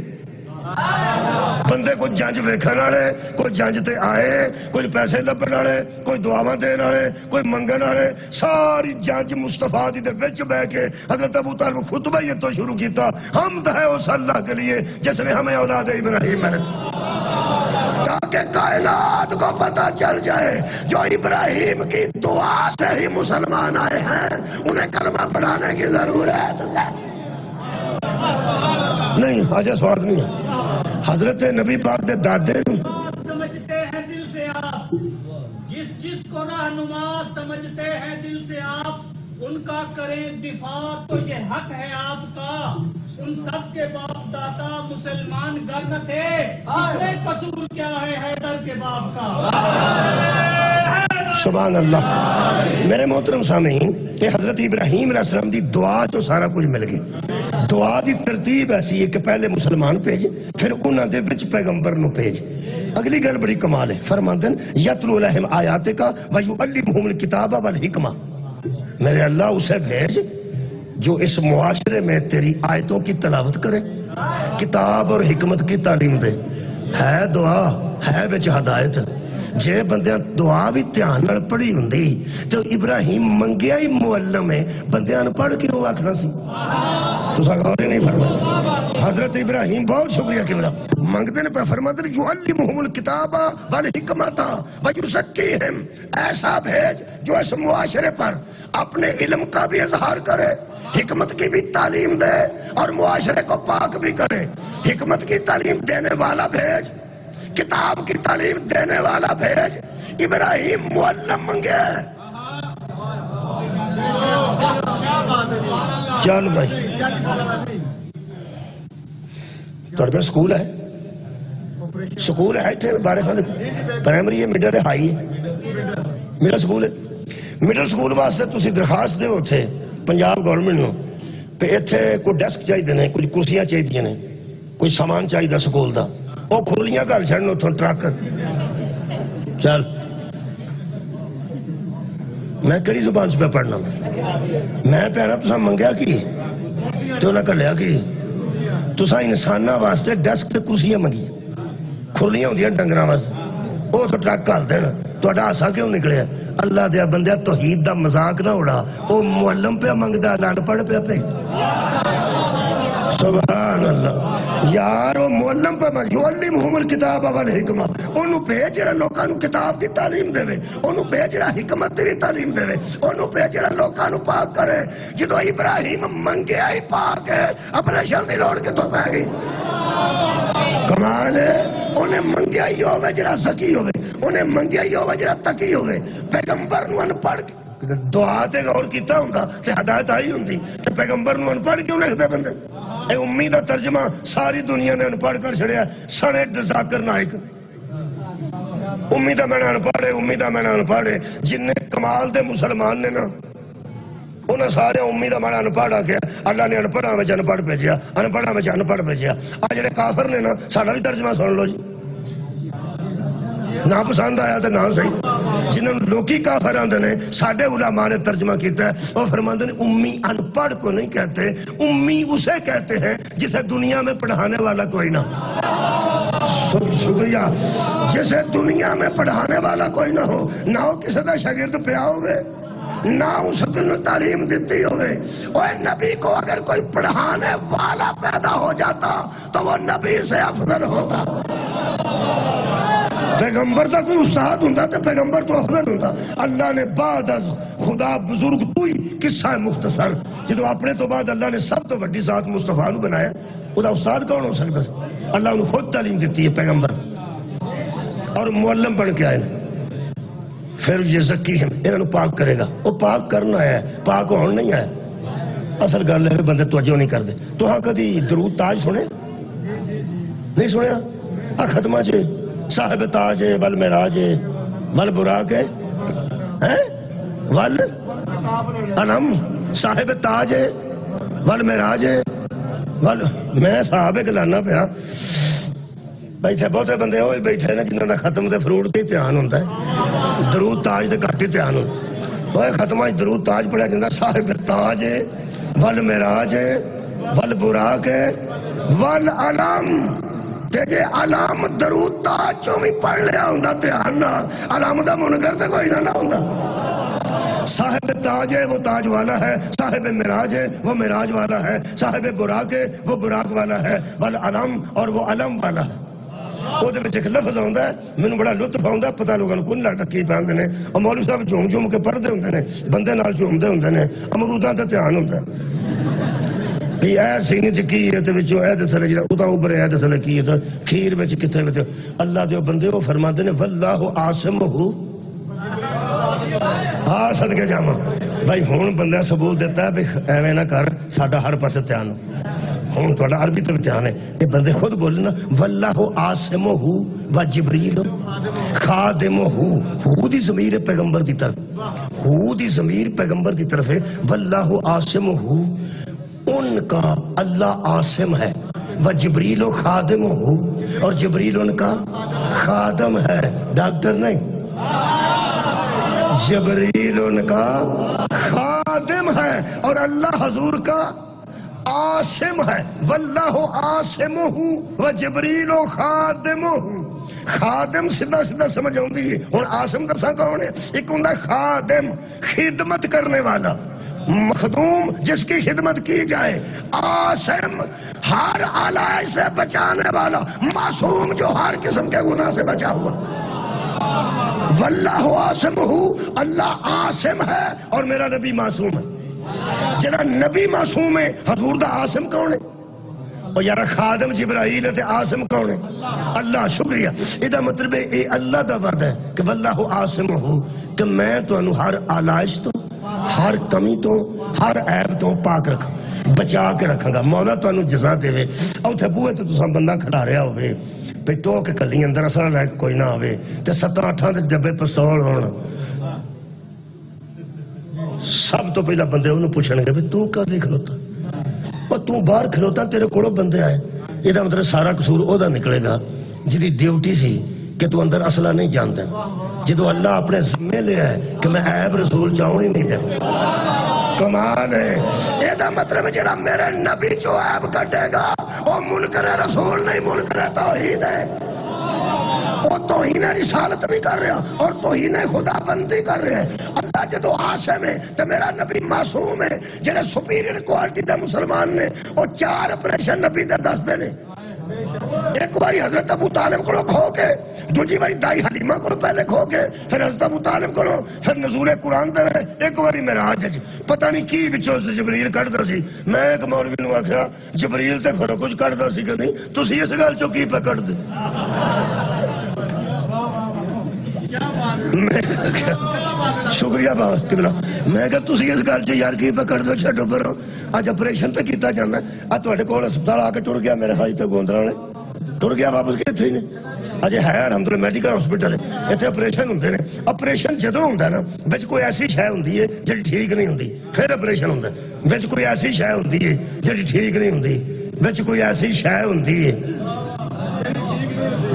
بندے کوئی جنج ویکھن والے کوئی جنج تے آئے کوئی پیسے لبن والے کوئی دعاواں دین والے کوئی منگن والے ساری جنج مصطفیٰ دی دے وچ بیٹھ کے حضرت ابو طالب خطبہ یہ تو شروع کیتا حمد ہے اس اللہ کے لیے جس نے ہمیں اولاد ابراہیم میں تاکہ کائنات کو پتہ چل جائے جو ابراہیم کی دعا سے ہی مسلمان آئے ہیں انہیں کلمہ پڑھانے کی ضرورت نہیں آجا سوال نہیں ہے حضرت نبی پاک دے دادے سمجھتے ہیں دل سے آپ جس کو رہنما سمجھتے ہیں دل سے آپ ان کا کریں دفاع تو یہ حق ہے آپ کا ان سب کے باپ دادا مسلمان گر نہ تھے اس میں قصور کیا ہے حیدر کے باپ کا سبحان اللہ میرے محترم سامعین کہ حضرت ابراہیم علیہ السلام دی دعا تو سارا کچھ مل گئی دعا دی ترتیب ایسی ہے کہ پہلے مسلمان بھیج پھر انہاں دے وچ پیغمبر نو بھیج اگلی گل بڑی کمال ہے فرماندن یتلو علیہم آیاتک ویعلمہم الکتاب والحکمہ میرے اللہ اسے بھیج جو اس معاشرے میں تیری آیتوں کی تلاوت کرے کتاب اور حکمت کی تعلیم دے ہے دعا ہے وچ ہدایت جے بندیاں دعا بھی دھیان نال پڑھی ہوندی تو ابراہیم منگیا ہی معلم ہے بندیاں نو پڑھ کیوں آکھنا سی تساں غور نہیں فرمایا حضرت ابراہیم بہت شکریہ کہ بلا منگتے نے پہ فرماتے ہیں یعلمہم الکتاب والحکمت ویزکیہم ایسا بھیج جو اس معاشرے پر اپنے علم کا بھی اظہار کرے حکمت کی بھی تعلیم دے اور معاشرے کو پاک بھی کرے حکمت کی تعلیم دینے والا بھیج کتاب کی تعلیم دینے والا بھیج ابراہیم معلم منگے چل بھائی توڑ میں سکول ہے سکول ہے تھے بارے خاندے پرائمری ہے مڈل ہے ہائی ہے میرا سکول ہے مڈل سکول واسطے تسی درخواست دے ہوتے پنجاب گورنمنٹ نو پہ ایتھے کوئی ڈیسک چاہی دینے کچھ کرسیاں چاہی دینے کوئی سامان چاہی دا سکول دا او کھولیاں گھر چھڑنو تھو ٹرک چل میں کڑی زبان سے پہ پڑھنا میں پہنا تسا منگیا کی تو نہ کر لیا کی تسا انسانہ واسطے ڈیسک تے کرسیاں منگی کھولیاں ہوں دیاں ڈنگرہ واسطے او تو ٹرک کال دینا تو اڈا آسا کیوں نکلے اللہ دیا بندیا توحید دا مذاق نہ اڑا او معلم پہ منگ دا لانڈ پڑھ پہ سبحان اللہ یار او معلم پہ منگ یعلمہم الکتاب والحکمہ انہوں بھیج جڑا لوکاں نو کتاب دی تعلیم دے وے انہوں بھیج جڑا حکمت دی تعلیم دے وے انہوں بھیج جڑا لوکاں نو پاک کرے جدو ابراہیم منگیا ہی پاک ہے اپریشن دی لوڑ کے تو پہ گئی کمال ہے انہیں منگیا ہی ہوئے جڑا سکی ہوئے انہیں منگیا ہی ہوئے جڑا تکی ہوئے پیغمبر نو ان پڑھ دعا تے غور کیتا ہوندہ تے ہدایت آئی ہوندی تے پیغمبر نو ان پڑھ کیوں لکھ دے بندے اے امید ترجمہ ساری دنیا نے ان پڑھ کر چھڑیا سنٹ ذاکر نائک امیدہ میں نے ان پڑھے امیدہ میں نے ان پڑھے جن نے کمال دے مسلمان نے نا انہیں سارے امیدہ میں نے ان پڑھا کیا اللہ نے ان پڑھا میں ان پڑھ بھیجیا ان پڑھا میں ان پڑھ بھیجیا آج جڑے کافر نے نا ساڑھا بھی ترجمہ سن لو جی نہ پسند آیا تو نہ صحیح جنہوں لوکی کافر آندے نے ساڑھے علماء نے ترجمہ کیتا ہے وہ فرماندے نے امی ان پڑھ کو نہیں کہتے امی اسے کہتے ہیں جسے دنیا میں پڑھانے والا کوئی نہ شکریہ جسے دنیا میں پڑھانے والا کوئی نہ ہو نہ ہو کسی دا شاگرد پیا ہوئے نہ اس دن تعلیم دیتی ہوئے اور نبی کو اگر کوئی پڑھانے والا پیدا ہو جاتا تو وہ نبی سے افضل ہوتا پیغمبر دا کوئی استاد ہوندا تے پیغمبر تو افضل ہوندا. اللہ نے بعد از خدا بزرگ تو ہی قصہ مختصر جدو اپنے تو بعد اللہ نے سب تو بڑی ذات مصطفیٰ نو بنایا وہ دا استاد کون ہو سکتا ہے؟ اللہ نے خود تعلیم دیتی ہے پیغمبر اور معلم بن کے آئے. پھر یہ زکی ہے انہوں پاک کرے گا. وہ پاک کرنا ہے, پاک ہون نہیں ہے. اصل گل ہے بندے توجہ نہیں کرتے. تو ہاں کدی درود تاج سنے نہیں سنیا؟ ختمہ چ صاحب تاج ول معراج ول براق ول علم صاحب تاج ول معراج ول. میں صاحب لانا پیا بیٹھے بہتے بندے وہ بیٹھے نے جنہوں نے ختم دے فروٹ تے دھیان ہوتا ہے, درود تاج دے گھٹ ہی دھیان ہوتا. وہ ختمہ درود تاج پڑھیا جاتا صاحب تاج ول معراج ول براق ول علم. تے جے علام درود تاج چوں بھی پڑھ لیا ہوندا دھیان نال علام دا منکر تے کوئی نہ ہوندا. صاحب تاج ہے وہ تاج والا ہے, صاحب معراج ہے وہ معراج والا ہے, صاحب براق ہے وہ براق والا ہے, ول علم اور وہ علم والا ہے. وہ دے وچ ایک لفظ ہوندا ہے مینوں بڑا لطف آوندا ہے, پتہ لوگاں نوں کوئی نہیں لگدا کی پاندے نے. اور مولوی صاحب جھوم جھوم کے پڑھدے ہوندے نے, بندے نال جھومدے ہوندے نے, امروداں تے دھیان ہوندا ہے بھی اے سینے چ کی ہے تے وچوں اے دے تھلے جڑا اُتا اوپر اے دے تھلے کی ہے کھیر وچ کتے وچ. اللہ دے بندے او فرماندے نے واللہ عاصمہ ہاں صدقے جاواں. بھائی ہن بندہ ثبوت دیتا ہے بھی ایویں نہ کر ساڈا ہر پاسے دھیان. ہن تہاڈا عربی تے دھیان ہے, یہ بندے خود بولے نا واللہ عاصمہ و جبریل خادمہ. ہو دی ضمیر پیغمبر دی طرف, ہو دی ضمیر پیغمبر دی طرف ہے. واللہ عاصمہ ان کا اللہ عاصم ہے, و جبریل و خادم ہو, اور جبریل ان کا خادم ہے, ڈاکٹر نہیں. جبریل ان کا خادم ہے اور اللہ حضور کا عاصم ہے. واللہ عاصمہ و جبریل و خادمہ. خادم سیدھا سیدھا سمجھ آؤندی ہے. ہن عاصم دساں کون ہے؟ ایک ہوندا خادم خدمت کرنے والا, مخدوم جس کی خدمت کی جائے. عاصم ہر آلائے سے بچانے والا, معصوم جو ہر قسم کے گناہ سے بچا ہوا. واللہ عاصمہ, اللہ عاصم ہے اور میرا نبی معصوم ہے. جنہا نبی معصوم ہے حضور دا عاصم کون ہے؟ اور یارا خادم جبرائیل ہے تے عاصم کون ہے؟ اللہ. شکریہ. یہ مطلب ہے اے اللہ دا وعدہ ہے کہ واللہ عاصمہ کہ میں تو انہوں ہر آلائش تو, ہر کمی تو, ہر عیب تو پاک رکھا, بچا کے رکھا گا. مولا تو انہوں جزا دے وے. او تھے بوئے تو تساں بندہ کھڑا رہا ہوئے پہ تو کہ کلی اندر اثر لائک کوئی نہ ہوئے تے 7-8 دے ڈبے پستول ہونا. سب تو پہلا بندے انہوں پوچھنے گے تو کیا دے کھلوتا, اور تو باہر کھلوتا تیرے کوڑوں بندے آئے. یہ دا مطلب سارا قصور او دا نکلے گا جدی ڈیوٹی سی کہ تو اندر اصلہ نہیں جانتے. جدو اللہ اپنے ذمے لے ہے کہ میں عیب رسول چاہوں ہی نہیں دے. کمال ہے. یہ دا مطلب جڑا میرے نبی جو عیب کٹے گا وہ منکر رسول نہیں, منکر توحید ہے. وہ توہین رسالت نہیں کر رہا اور توہین خدا بندی کر رہے ہیں. اللہ جدو عاصم ہے تو میرا نبی معصوم ہے. جنہیں سپیریئر کوالٹی دے مسلمان نے وہ 4 آپریشن نبی دے 10 دے نے. ایک باری حضرت ابو طالب کو کھو کے, دوسری باری دائی حلیمہ کو پہلے کھو کے, پھر حضرت ابو طالب کو, پھر نزول قرآن دے رہے, ایک باری معراج ہے. پتہ نہیں کی بچوں سے جبریل کٹدا سی. میں ایک مولوی نو آکھیا جبریل تے کھڑا کچھ کٹدا سی کہ نہیں, تسی اس گل چوں کی پہ کٹ دے. شکریہ بہت قبلہ. میں کہ تسی اس گل چوں یار کی پہ کٹ دو, چھڈو پرو. اج آپریشن تے کیتا جاندا ہے. آ تواڈے کول ہسپتال آ کے ٹر گیا میرے خالی تے گوندرا نے ٹر گیا واپس کتھے ہی نہیں. اجے ہے الحمدللہ میڈیکل ہاسپٹل ہے, ایتھے آپریشن ہوندے نے. آپریشن جدوں ہوندا نا وچ کوئی ایسی شے ہوندی ہے جڑی ٹھیک نہیں ہوندی, پھر آپریشن ہوندا. وچ کوئی ایسی شے ہوندی ہے جڑی ٹھیک نہیں ہوندی, وچ کوئی ایسی شے ہوندی ہے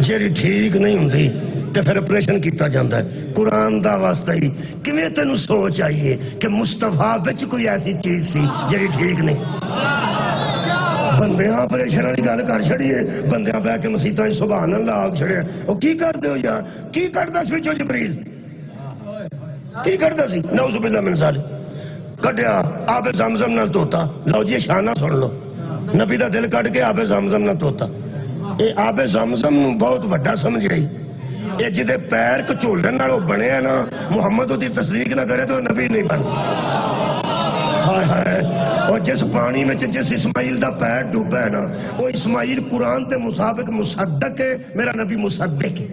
جڑی ٹھیک نہیں ہوندی تے پھر آپریشن کیتا جاندا ہے. قرآن دا واسطہ ہی کیویں تینوں سوچ آئیے کہ مصطفیٰ وچ کوئی ایسی چیز سی جڑی ٹھیک نہیں. بندیاں آپریشن والی گل کر چھڑیے, بندیاں بہ کے مسیتاں سبحان اللہ آگ چھڑے. او کی کردے ہو یار, کی کڈدا سی وچوں جبریل, کی کڈدا سی؟ نعوذ باللہ من ذالک. کڈیا آب زمزم نال توتا. لو جی شانہ سن لو, نبی دا دل کڈ کے آب زمزم نال توتا. اے آب زمزم نو بہت وڈا سمجھ گئی. یہ جدے پیر کچولن نالوں بنے ہیں نا، محمد دی تصدیق نہ کرے تو نبی نہیں بن. ہائے ہائے. اور جس پانی میں جس اسماعیل دا پیر ڈوبا ہے نا، وہ اسماعیل قرآن تے مطابق مصدق ہے، میرا نبی مصدق ہے.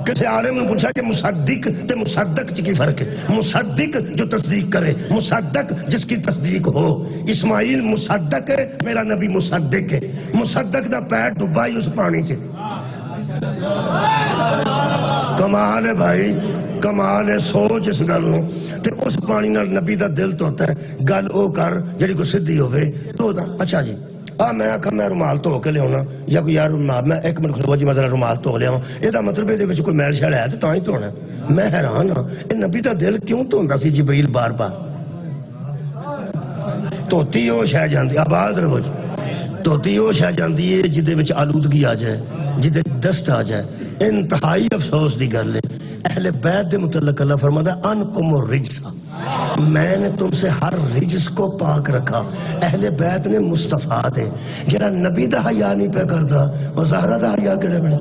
کسی عالم نے پوچھا کہ مصدق تے مصدق کی فرق ہے. مصدق جو تصدیق کرے، مصدق جس کی تصدیق ہو. اسماعیل مصدق ہے، میرا نبی مصدق ہے. مصدق دا پیر ڈوبا ہی اس پانی چ. کمال ہے بھائی، کمال ہے. سوچ اس گل نو. تے اس پانی نال نبی دا دل دھوتا ہے. گل او کر جڑی کوئی سدھی ہوے تو اچھا جی میں آخا میں رومال دھو کے لیا یا کوئی یار میں ایک منٹ کھلو جی میں ذرا رومال دھو لیا. یہ مطلب یہ کوئی میل شیل ہے تو تاں ہی دھونا. میں حیران ہاں یہ نبی دا دل کیوں دھوندا سی جبریل بار بار. دھوتی وہ شہ جاندی آباد رہو جی. دھوتی وہ شہ جاندی ہے جدے وچ آلودگی آ جائے، جدے دست آ جائے. انتہائی افسوس دی گل ہے. اہل بیت دے متعلق اللہ فرماتا ہے انکم الرجس، میں نے تم سے ہر رجس کو پاک رکھا. اہل بیت نے مصطفیٰ دے. جڑا نبی دا حیا نہیں پہ کردا وہ زہرا دا حیا کیڑے بنے.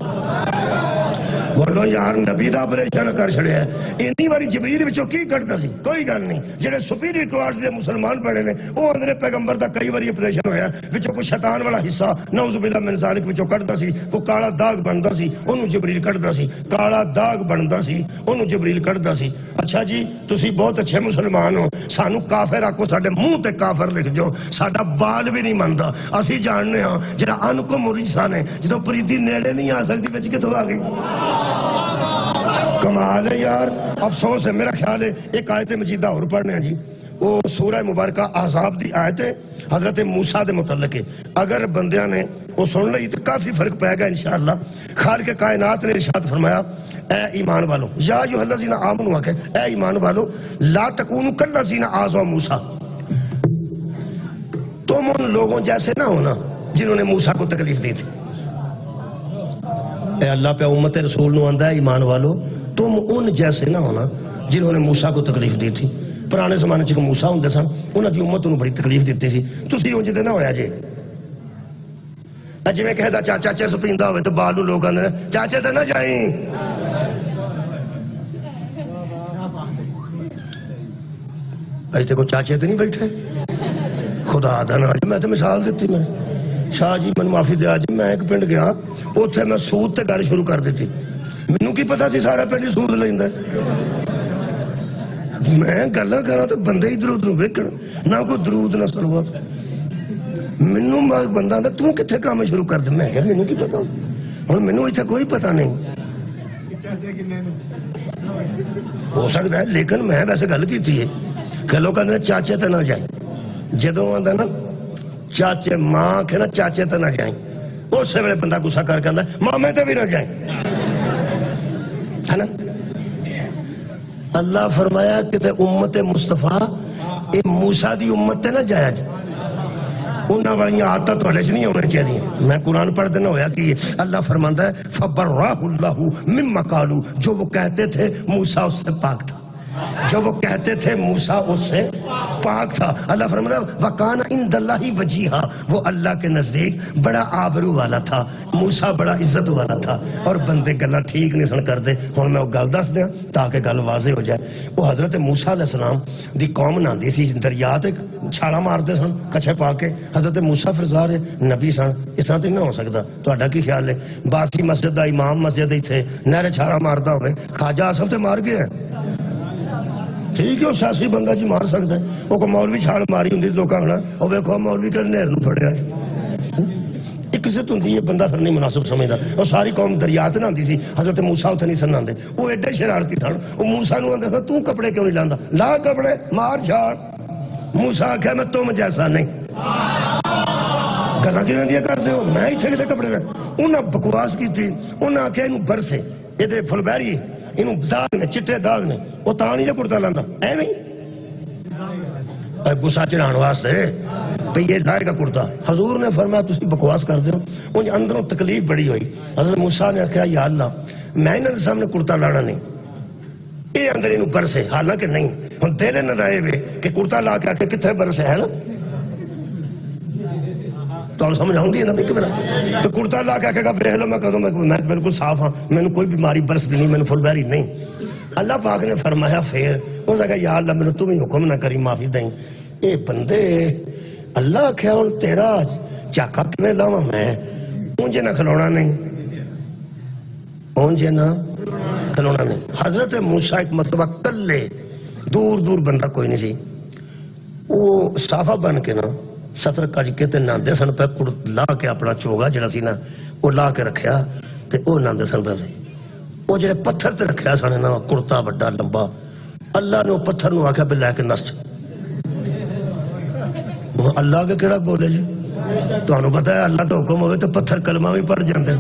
بولو یار نبی دا آپریشن کر چھڑیا ہے. اینی واری جبریل وچوں کی کٹدا سی؟ کوئی گل نہیں. جڑے سپیریئر کلاس دے مسلمان بنے نے وہ اندر پیغمبر دا کئی واری آپریشن ہویا. وچوں کوئی شیطان والا حصہ نعوذ باللہ من ذالک وچوں کٹدا سی. کوئی کالا داغ بندا سی اونوں جبریل کٹدا سی. کالا داغ بندا سی اونوں جبریل کٹدا سی. اچھا جی تسی بہت اچھے مسلمان ہو، سانو کافر آکو ساڈے منہ تے کافر لکھ جو. ساڈا بال بھی نہیں مندا. اسی جاننے ہاں جڑا انکم الرجس نے جدوں پریتی نیڑے نہیں آ سکتی وچ کتھوں آ گئی. کمال ہے یار. افسوس ہے. میرا خیال ہے ایک آیت مجیدہ اور پڑھنے ہیں جی. وہ سورہ مبارکہ احزاب دی آیت ہے، حضرت موسیٰ دے متعلق ہے. اگر بندیاں نے وہ سن لئی تو کافی فرق پائے گا انشاءاللہ. خالق کائنات نے ارشاد فرمایا اے ایمان والو یا ایھا الذین آمنوا، کہ اے ایمان والو لا تکونوا کالذین آذوا موسیٰ، تم ان لوگوں جیسے نہ ہونا جنہوں نے موسیٰ کو تکلیف دی تھی. اے اللہ پہ امت رسول نو آندا ہے ایمان والو تم ان جیسے نہ ہونا جنہوں نے موسیٰ کو تکلیف دی تھی. پرانے زمانے چ موسیٰ ہوندے سن، انہاں دی امت نو بڑی تکلیف دتی سی. تسی اونج تے نہ ہویا جی. جویں کہے دا چاچا چرس پیندا ہوئے تو بال نو لوگ آندے چاچے تے نہ جائیں. اج تے کوئی چاچے تے نہیں بیٹھے. خدا دا نام میں تے مثال دتی. میں شاہ جی من معافی دیا جی، میں ایک پنڈ گیا اوتھے میں سود تے گل شروع کر دیتی. مینوں کی پتا سی سارا پنڈ سود لیندا. میں گلاں کراں تے بندے ادھر ادھر ویکھن، نہ کوئی درود نہ صلوات. مینوں بندہ آندا تو کتھے کام شروع کر دے. میں کہ مینوں کی پتا، ہن مینوں ایتھے کوئی پتا نہیں. ہو سکتا ہے لیکن میں ویسے گل کیتی ہے کہ لوگ کہندے چاچے تے نہ جائیں. جدوں آندا نا چاچے ماں کہ نا چاچے تے نہ جائیں، اس ویلے بندہ غصہ کر کے آندا مامے تے بھی نہ جائیں. ہے نا. اللہ فرمایا کہ تے امت مصطفیٰ اے موسیٰ دی امت تے نہ جایا جی. انہاں والی عادت تہاڈے چ نہیں ہونی چاہیے. میں قرآن پڑھ دینا ہویا کہ اللہ فرماندا ہے فبرأہ اللہ مما قالوا، جو وہ کہتے تھے موسیٰ اس سے پاک تھا. جو وہ کہتے تھے موسیٰ اس سے پاک تھا. اللہ فرماتا وَقَانَ عِنْدَ اللَّهِ وَجِيهًا، وہ اللہ کے نزدیک بڑا آبرو والا تھا. موسیٰ بڑا عزت والا تھا. اور بندے گلا ٹھیک نہیں سن کر دے. ہن میں وہ گل دس دیا تاکہ گل واضح ہو جائے. وہ حضرت موسیٰ علیہ السلام دی قوم ناندی سی دریا تے چھالا مارتے سن کچھے پا کے. حضرت موسیٰ فرزار نبی سن، اس طرح تو نہیں ہو سکتا. تہاڈا کی خیال ہے باسی مسجد دا امام مسجد ایتھے نہرے چھالا ماردا ہوئے خواجہ آصف تے مار گیا؟ ٹھیک ہے وہ سیاسی بندہ جی مار سکتا ہے. وہ کو مولوی چھال ماری ہوں لوگ آنا وہ ویکو مولوی کہ نہر نو پھڑیا. ایک عزت ہوں بندہ پھر نہیں مناسب سمجھتا. اور ساری قوم دریا تے نہاندی سی، حضرت موسیٰ اتنے نہیں سن نہاندے. وہ ایڈے شرارتی سن. وہ موسیٰ نو آندے سن تو کپڑے کیوں نہیں لاندا؟ لا کپڑے مار چھاڑ. موسیٰ آکھیا میں تم جیسا نہیں. گلاں کیویں دیاں کردے ہو؟ میں ایتھے کتے کپڑے لے. انہاں بکواس کیتی. انہاں آکھیا اینوں برسے یہ فلبیری انہوں داغ نے چٹے داغ نے وہ تاں نہیں جا کرتا لاندا ایویں گسا چڑھان واسطے بھئی یہ لائے گا کرتا. حضور نے فرمایا تسی بکواس کر دے ہو. انج اندروں تکلیف بڑی ہوئی. حضرت موسیٰ نے کہا یا اللہ میں انہاں دے سامنے کرتا لانا نہیں، اے اندر انہوں برسے. حالانکہ نہیں ہن دل نہ رہے وے کہ کرتا لا کے آ کے کتھے برسے ہے نا. تو سمجھ آؤں گی نبی کبرا تو کرتا لا کے کہا ویکھ لو میں کہوں میں بالکل صاف ہاں میں کوئی بیماری برس دی نہیں میں فل بیری نہیں اللہ پاک نے فرمایا پھر اس نے کہا یا اللہ میں تم ہی حکم نہ کری معافی دیں اے بندے اللہ کیا ہوں تیرا چاکا کیویں لاواں میں اونجے نہ کھلونا نہیں اونجے نہ کھلونا نہیں حضرت موسیٰ ایک مرتبہ کلے دور دور بندہ کوئی نہیں سی وہ صافہ بن کے نا ستر کج کے تے ناندے سن پہ لا کے اپنا چوگا جڑا سی نا وہ لا کے رکھیا تے وہ ناندے سن پہ وہ جڑے پتھر تے رکھیا سن نا کرتا بڑا لمبا اللہ نے وہ پتھر نو آکھیا پہ لے کے نسٹ اللہ کے کیڑا بولے جی تو انہوں پتا ہے اللہ تو حکم ہوئے تو پتھر کلمہ بھی پڑھ جاندے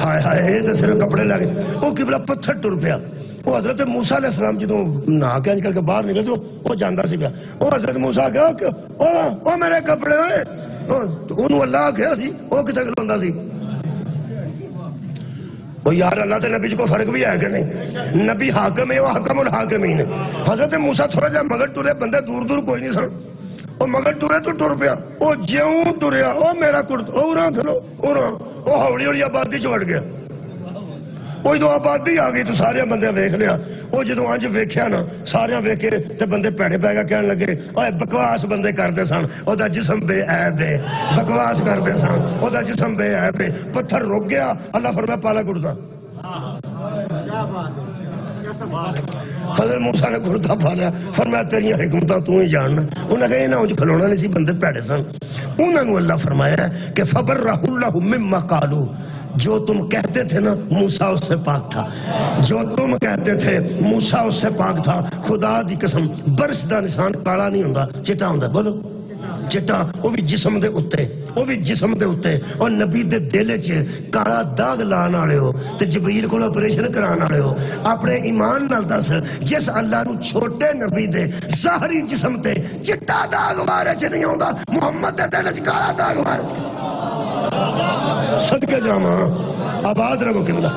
ہائے ہائے تو صرف کپڑے لگے وہ قبلہ پتھر ٹر پیا وہ حضرت موسیٰ علیہ السلام جدوں نہا کے آج کل کے باہر نکلے تو وہ جاندہ سی پیا وہ حضرت موسیٰ کہا او میرے کپڑے ہوئے تو انہوں اللہ کہا سی وہ کتے کلوندہ سی وہ یار اللہ تے نبی کو فرق بھی ہے کہ نہیں نبی حاکم ہے وہ حاکم الحاکمین ہے حضرت موسیٰ تھوڑا جا مگر ٹرے بندے دور دور کوئی نہیں سن وہ مگر ٹرے تو ٹر پیا وہ جیوں ٹریا او میرا کرت او راں کھلو او راں وہ ہولی ہولی آبادی چوڑ گیا وہ جو آبادی آ گئی تو سارے بندے ویکھ لیا وہ جدو انج ویکھیا نا سارے ویکھے تے بندے پیڑے پہ گا کہنے لگے اوے بکواس بندے کرتے سن او دا جسم بے عیب ہے بکواس کرتے سن او دا جسم بے عیب ہے پتھر رک گیا اللہ فرمایا پالا کرتا حضرت موسیٰ نے کرتا پالا فرمایا تیریاں حکمتاں تو ہی جاننا انہوں نے کہا انہاں انج کھلونا نہیں سی بندے پیڑے سن انہوں نے اللہ فرمایا کہ فبرہ اللہ مما قالو جو تم کہتے تھے نا موسیٰ اس سے پاک تھا جو تم کہتے تھے موسیٰ اس سے پاک تھا خدا دی قسم برش دا نشان کالا نہیں ہوندا چٹا ہوندا بولو چٹا وہ بھی جسم دے اتے وہ بھی جسم دے اتے اور نبی دے دل چ کالا داغ لان والے ہو تے جبریل کول آپریشن کران والے ہو اپنے ایمان نال دس جس اللہ نو چھوٹے نبی دے ظاہری جسم تے چٹا داغ مارے چ نہیں ہوندا محمد دے دل چ کالا داغ مارے صدقے جاواں آباد رہو قبلہ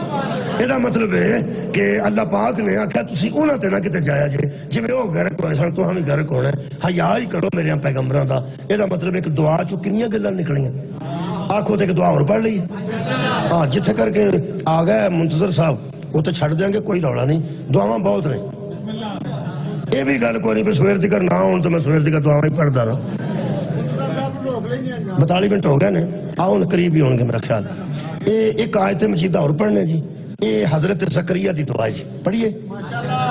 یہ مطلب ہے کہ اللہ پاک نے آخیا تسی انہاں تے نہ کتے جایا جے جویں وہ غرق ہوئے سن تو ہم بھی غرق ہونا ہے حیا ہی کرو میرے پیغمبراں دا یہ مطلب ایک دعا چوں کنیاں گلاں نکلیاں آکھو تے ایک دعا اور پڑھ لئی ہاں جتھے کر کے آ گئے منتظر صاحب وہ تو چھڑ دیں گے کوئی رولا نہیں دعاواں بہت نے یہ بھی گل کوئی نہیں پہ سویر دیگر نہ ہوں تو میں سویر دیگر دعاواں ہی پڑھ دا رہا 42 منٹ ہو گئے نے آؤں قریب ہی ہوں گے میرا خیال ایک آیت مجیدہ اور پڑھنے جی یہ حضرت زکریا دی دعا جی پڑھیے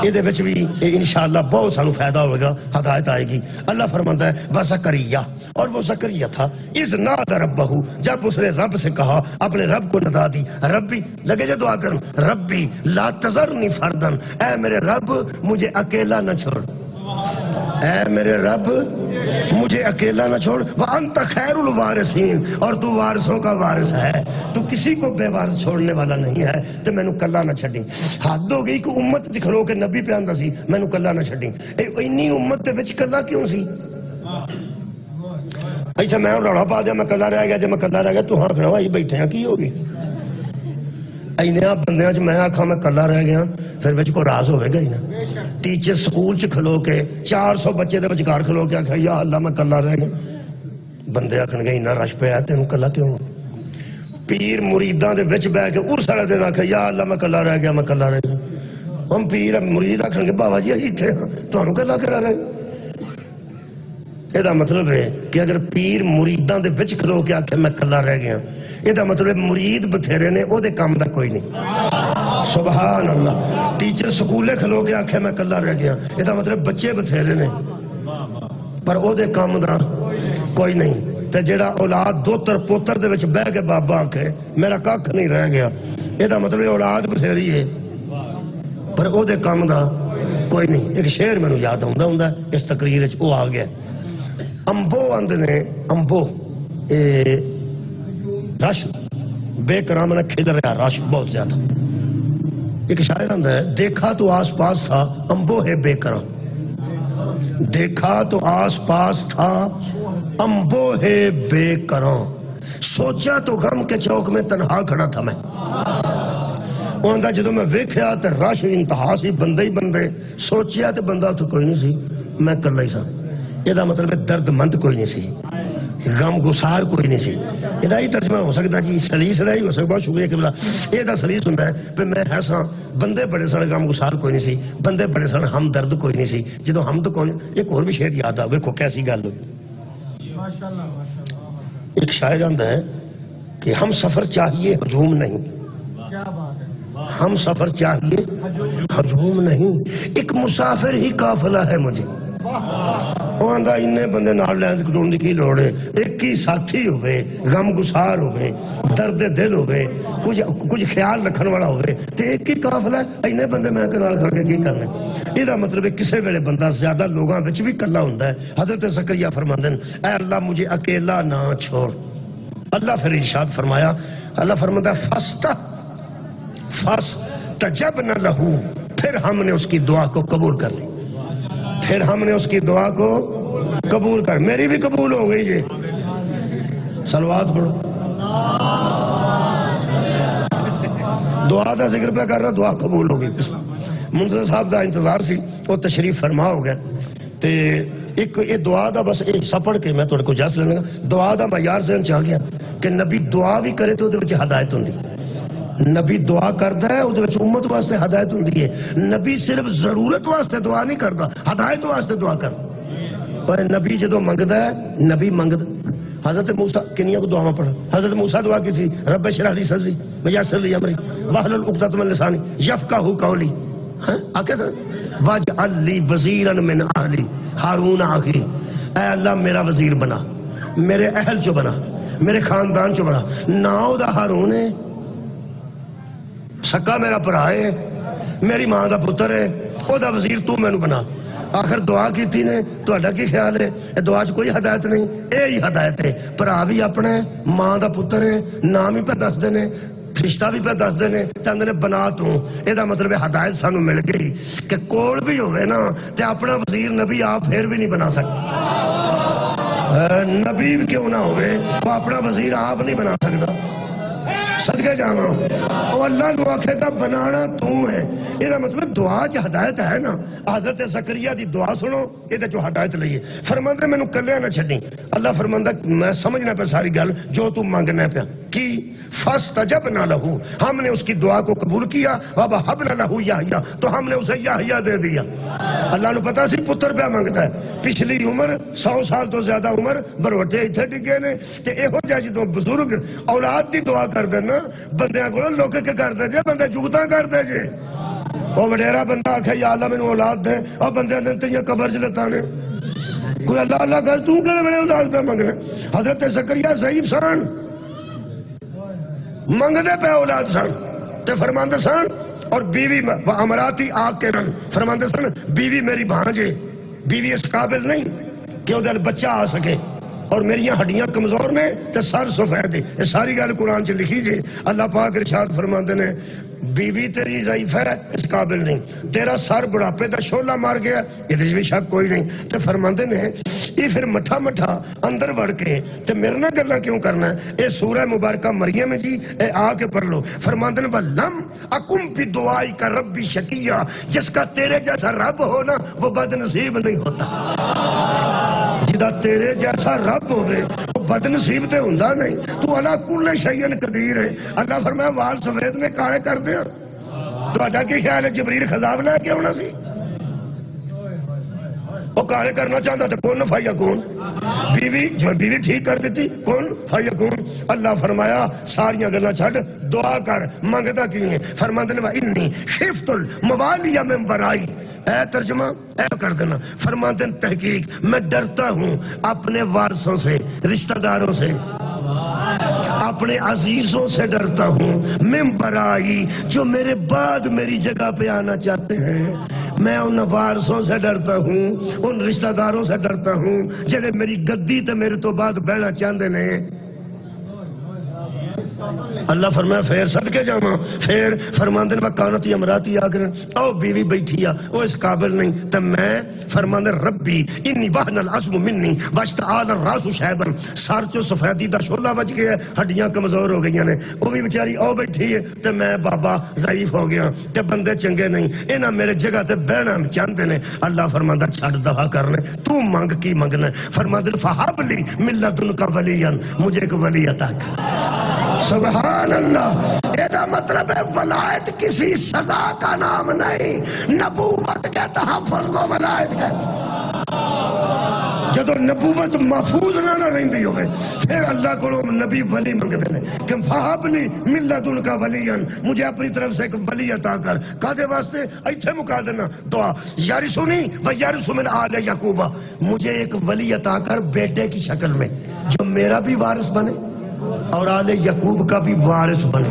یہ دے وچ بھی انشاءاللہ بہت سانو فائدہ ہوگا ہدایت آئے گی اللہ فرماتا ہے وزکریا اور وہ زکریا تھا اذ نادى ربہ جب اس نے رب سے کہا اپنے رب کو ندا دی ربی لگے جے دعا کرن ربی لا تذرنی فردن اے میرے رب مجھے اکیلا نہ چھوڑ اے میرے رب مجھے اکیلا نہ چھوڑ وَأَنْتَ خَيْرُ الْوَارِثِينَ اور تو وارثوں کا وارث ہے تو کسی کو بے وارث چھوڑنے والا نہیں ہے تو میں نو کلا نہ چھڑی حد ہو گئی کہ امت دکھلو کہ نبی پہ آندہ سی میں نو کلا نہ چھڑی انی امت دے وچ کلا کیوں سی ایسا میں روڑا پا دیا میں کلا رہ گیا جب میں کلا رہ گیا تو ہاں کھڑا ہوا یہ بیٹھے ہیں کی ہوگی اینیاں بندیاں میں آکھا میں کلا رہ گیا پھر بچ کو راز ہوئے گئی نا ٹیچر سکول چ کھلو کے 400 بچے دے وچکار کھلو کے آکھا یا اللہ میں کلا رہ گیا بندے آکھن گئی نہ رش پہ آیا تینوں کلا کیوں پیر مریداں دے وچ بہ کے ارس والے دن آکھا یا اللہ میں کلا رہ گیا میں کلا رہ گیا ہم پیر مرید آکھن گے بابا جی ایتھے ہاں تانوں کلا کیڑا رہ یہ مطلب ہے کہ اگر پیر مریداں دے وچ کھلو کے آکھے میں کلا رہ گیا یہ مطلب مرید بتھیرے نے او دے کام دا کوئی نہیں سبحان اللہ ٹیچر سکولے کھلو کے آکھے میں کلا رہ گیا یہ مطلب بچے بتھیرے نے پر او دے کام دا کوئی نہیں تے جڑا اولاد دوتر پوتر دے وچ بہ کے بابا آکھے میرا ککھ نہیں رہ گیا یہ مطلب اولاد بتھیری ہے پر او دے کام دا کوئی نہیں ایک شعر میں یاد ہوندا اس تقریر وچ او آ گیا امبو اندے نے امبو رش بے کرام نے کھل رہا رش بہت زیادہ ایک شاعر اندر ہے دیکھا تو آس پاس تھا امبو ہے بے کرام دیکھا تو آس پاس تھا امبو ہے بے کرام سوچا تو غم کے چوک میں تنہا کھڑا تھا میں اندہ جدو میں ویکھیا تے رش انتہا سی بندے ہی بندے سوچیا تے بندہ تو کوئی نہیں سی میں کر لئی سا یہ مطلب درد مند کوئی نہیں سی غم گسار کوئی نہیں سی. یہ ہی ترجمہ ہو سکتا جی سلیس دا ہی ہو سکتا. بہت شکریہ قبلہ. یہ دا سلیس ہوتا ہے پہ میں ایسا بندے بڑے سن غم گسار کوئی نہیں سی, بندے بڑے سن ہمدرد کوئی نہیں سی. جدو ہمدرد کوئی. ایک اور بھی شعر یاد آ, ویکھو کیسی گل ہوئی. ایک شاعر آندا ہے کہ ہم سفر چاہیے ہجوم نہیں, ہم سفر چاہیے ہجوم نہیں, ایک مسافر ہی قافلہ ہے مجھے. وہ آندا انہیں بندے نال لین کٹون دی کی لوڑ ہے, ایک ہی ساتھی ہوئے, غم گسار ہوئے, درد دل ہوئے, کچھ خیال رکھن والا ہوئے, تے ایک ہی قافلہ ہے. انہیں بندے میں نال کھڑ کے کی کرنے. یہ دا مطلب ہے کسے ویلے بندہ زیادہ لوگاں وچ بھی کلا ہوندا ہے. حضرت زکریا فرماندے ہیں اے اللہ مجھے اکیلا نہ چھوڑ. اللہ پھر ارشاد فرمایا, اللہ فرماتا ہے فاستجبنا لہو, پھر ہم نے اس کی دعا کو قبول کر لی. پھر ہم نے اس کی دعا کو قبول کر. میری بھی قبول ہو گئی جی. صلوات پڑھو. دعا دا ذکر پہ کر رہا, دعا قبول ہو گئی. منتظر صاحب دا انتظار سی, وہ تشریف فرما ہو گیا. تے ایک یہ دعا دا بس ایک سپڑ کے میں تھوڑے کو جس لینے گا. دعا دا معیار ذہن چاہ گیا کہ نبی دعا بھی کرے تو وہ ہدایت ہوندی. نبی دعا کرتا ہے وہ امت واسطے ہدایت ہوندی ہے. نبی صرف ضرورت واسطے دعا نہیں کرتا, ہدایت واسطے دعا کرتا. نبی جدو منگتا ہے, نبی منگتا. حضرت موسیٰ کنیا کو دعا میں پڑھا. حضرت موسیٰ دعا کی تھی رب اشرح لی صدری ویسر لی امری واحلل عقدۃ من لسانی یفقہوا قولی. آکے سر واجعل لی وزیرا من اہلی ہارون اخی. اے اللہ میرا وزیر بنا, میرے اہل چو بنا, میرے خاندان چو بنا. ناؤ دا ہارون ہے, سکا میرا بھرا ہے, میری ماں دا پتر ہے, او دا وزیر تو میں نو بنا. آخر دعا کی تھی نے, تو اڈا کی خیال ہے اے دعا چ کوئی ہدایت نہیں, اے ہی ہدایت ہے. بھرا بھی اپنے, ماں دا پتر ہے, نام ہی پہ دس دینے, رشتہ بھی پہ دس دینے, تندے نے بنا تو. اے دا مطلب ہدایت سانو مل گئی کہ کول بھی ہوئے نا تے اپنا وزیر نبی آپ پھر بھی نہیں بنا سکتا. نبی کیوں نہ ہوئے, وہ اپنا وزیر آپ نہیں بنا سکتا. صدقے جانا او اللہ نو آکھے گا بنانا تو ہے. یہ مطلب دعا چ ہدایت ہے نا. حضرت زکریا دی دعا سنو, یہ جو ہدایت لئیے. فرماندے میں نو کلیا نہ چھڑی. اللہ فرماندہ میں سمجھنا پہ ساری گل جو تو مانگنا پہ کی. فاستجبنا لہو, ہم نے اس کی دعا کو قبول کیا. ووہبنا لہو یحییٰ, تو ہم نے اسے یحییٰ دے دیا. اللہ نو پتا سی پتر پہ مانگتا ہے. پچھلی عمر 100 سال تو زیادہ عمر بروٹے اتھے ٹکے نے. تے اے ہو جائے جدوں بزرگ اولاد دی دعا کر دینا, بندیاں کو لوگ کے کر دے جے, بندے جگتاں کر دے جے. وہ وڈیرا بندہ آکھے یا اللہ میں اولاد دے, اور بندے دن تیاں قبر چ لتانے. کوئی اللہ اللہ کر, تو کہنے بڑے اولاد پہ مانگنا. حضرت زکریا ضعیف سن, منگدے پہ اولاد سن, تے فرماندے سن. اور بیوی امراتی آگ کے رنگ فرماندے سن, بیوی میری بھانجے, بیوی اس قابل نہیں کہ ادھر بچہ آ سکے, اور میری ہڈیاں کمزور نے تے سر سفید. یہ ساری گل قرآن چ لکھی جی. اللہ پاک ارشاد فرماندے نے بیوی تیری ضعیف ہے, اس قابل نہیں. تیرا سر بڑھاپے دا شعلہ مار گیا, یہ بھی شک کوئی نہیں. تے فرماندے نے یہ پھر مٹھا مٹھا اندر وڑ کے تے میرے نہ گلاں کیوں کرنا ہے. اے سورہ مبارکہ مریم جی, اے آ کے پڑھ لو. فرماندے نے وَلَمْ اَكُمْ بِدُعَائِكَ رَبِّ شَقِيًّا, جس کا تیرے جیسا رب ہو نا وہ بد نصیب نہیں ہوتا. جدا تیرے جیسا رب ہوئے وہ بد نصیب تے ہوندا نہیں. تو علا کل شیء قدیر ہے. اللہ فرمایا وال سفید نے کالے کر دیا. تو اڈا کی خیال ہے جبریل خضاب لے کے ہونا سی, وہ کالے کرنا چاہتا تھا. کون فایا کون, بیوی جو بیوی ٹھیک کر دیتی, کون فایا کون. اللہ فرمایا ساریاں گلاں چھڈ, دعا کر. منگتا کی ہے, فرماندے نے انی خفت الموالی من ورائی. اے ترجمہ اے کر دینا. فرماتے ہیں تحقیق میں ڈرتا ہوں اپنے وارثوں سے, رشتہ داروں سے, اپنے عزیزوں سے ڈرتا ہوں. من ورائی, جو میرے بعد میری جگہ پہ آنا چاہتے ہیں. میں ان وارثوں سے ڈرتا ہوں, ان رشتہ داروں سے ڈرتا ہوں جنہیں میری گدی تے میرے تو بعد بہنا چاہتے ہیں. اللہ فرمایا پھر صدقے جاواں، پھر فرماندے نے وکانتی امراتی آ کر او بیوی بیٹھی آ او اس قابل نہیں تے میں فرماندے ربی انی وہن العظم منی واشتعال الراس شیبا، سر چو سفیدی دا شعلہ بچ گیا، ہڈیاں کمزور ہو گئی نے، وہ بھی بیچاری او بیٹھی ہے تے میں بابا ضعیف ہو گیا تے بندے چنگے نہیں، انہاں میرے جگہ تے بہنا چاہتے نے۔ اللہ فرماندا چھڑ دعا کرنے، تو مانگ کی منگنا؟ فرماندے فہب لی من لدنک ولیا، مجھے ایک ولی عطا کر۔ سبحان اللہ۔ یہ مطلب ہے ولایت کسی سزا کا نام نہیں، نبوت کے تحفظ کو ولایت کہتے ہیں۔ جدو نبوت محفوظ نہ رہندی ہوئے پھر اللہ کو نبی ولی منگتے ہیں کہ فہب لی من لدنک ولیا، مجھے اپنی طرف سے ایک ولی عطا کر۔ کادے واسطے؟ ایتھے مکا دینا دعا، یارثنی و یرث من آل یعقوب، مجھے ایک ولی عطا کر بیٹے کی شکل میں جو میرا بھی وارث بنے اور آل یعقوب کا بھی وارث بنے۔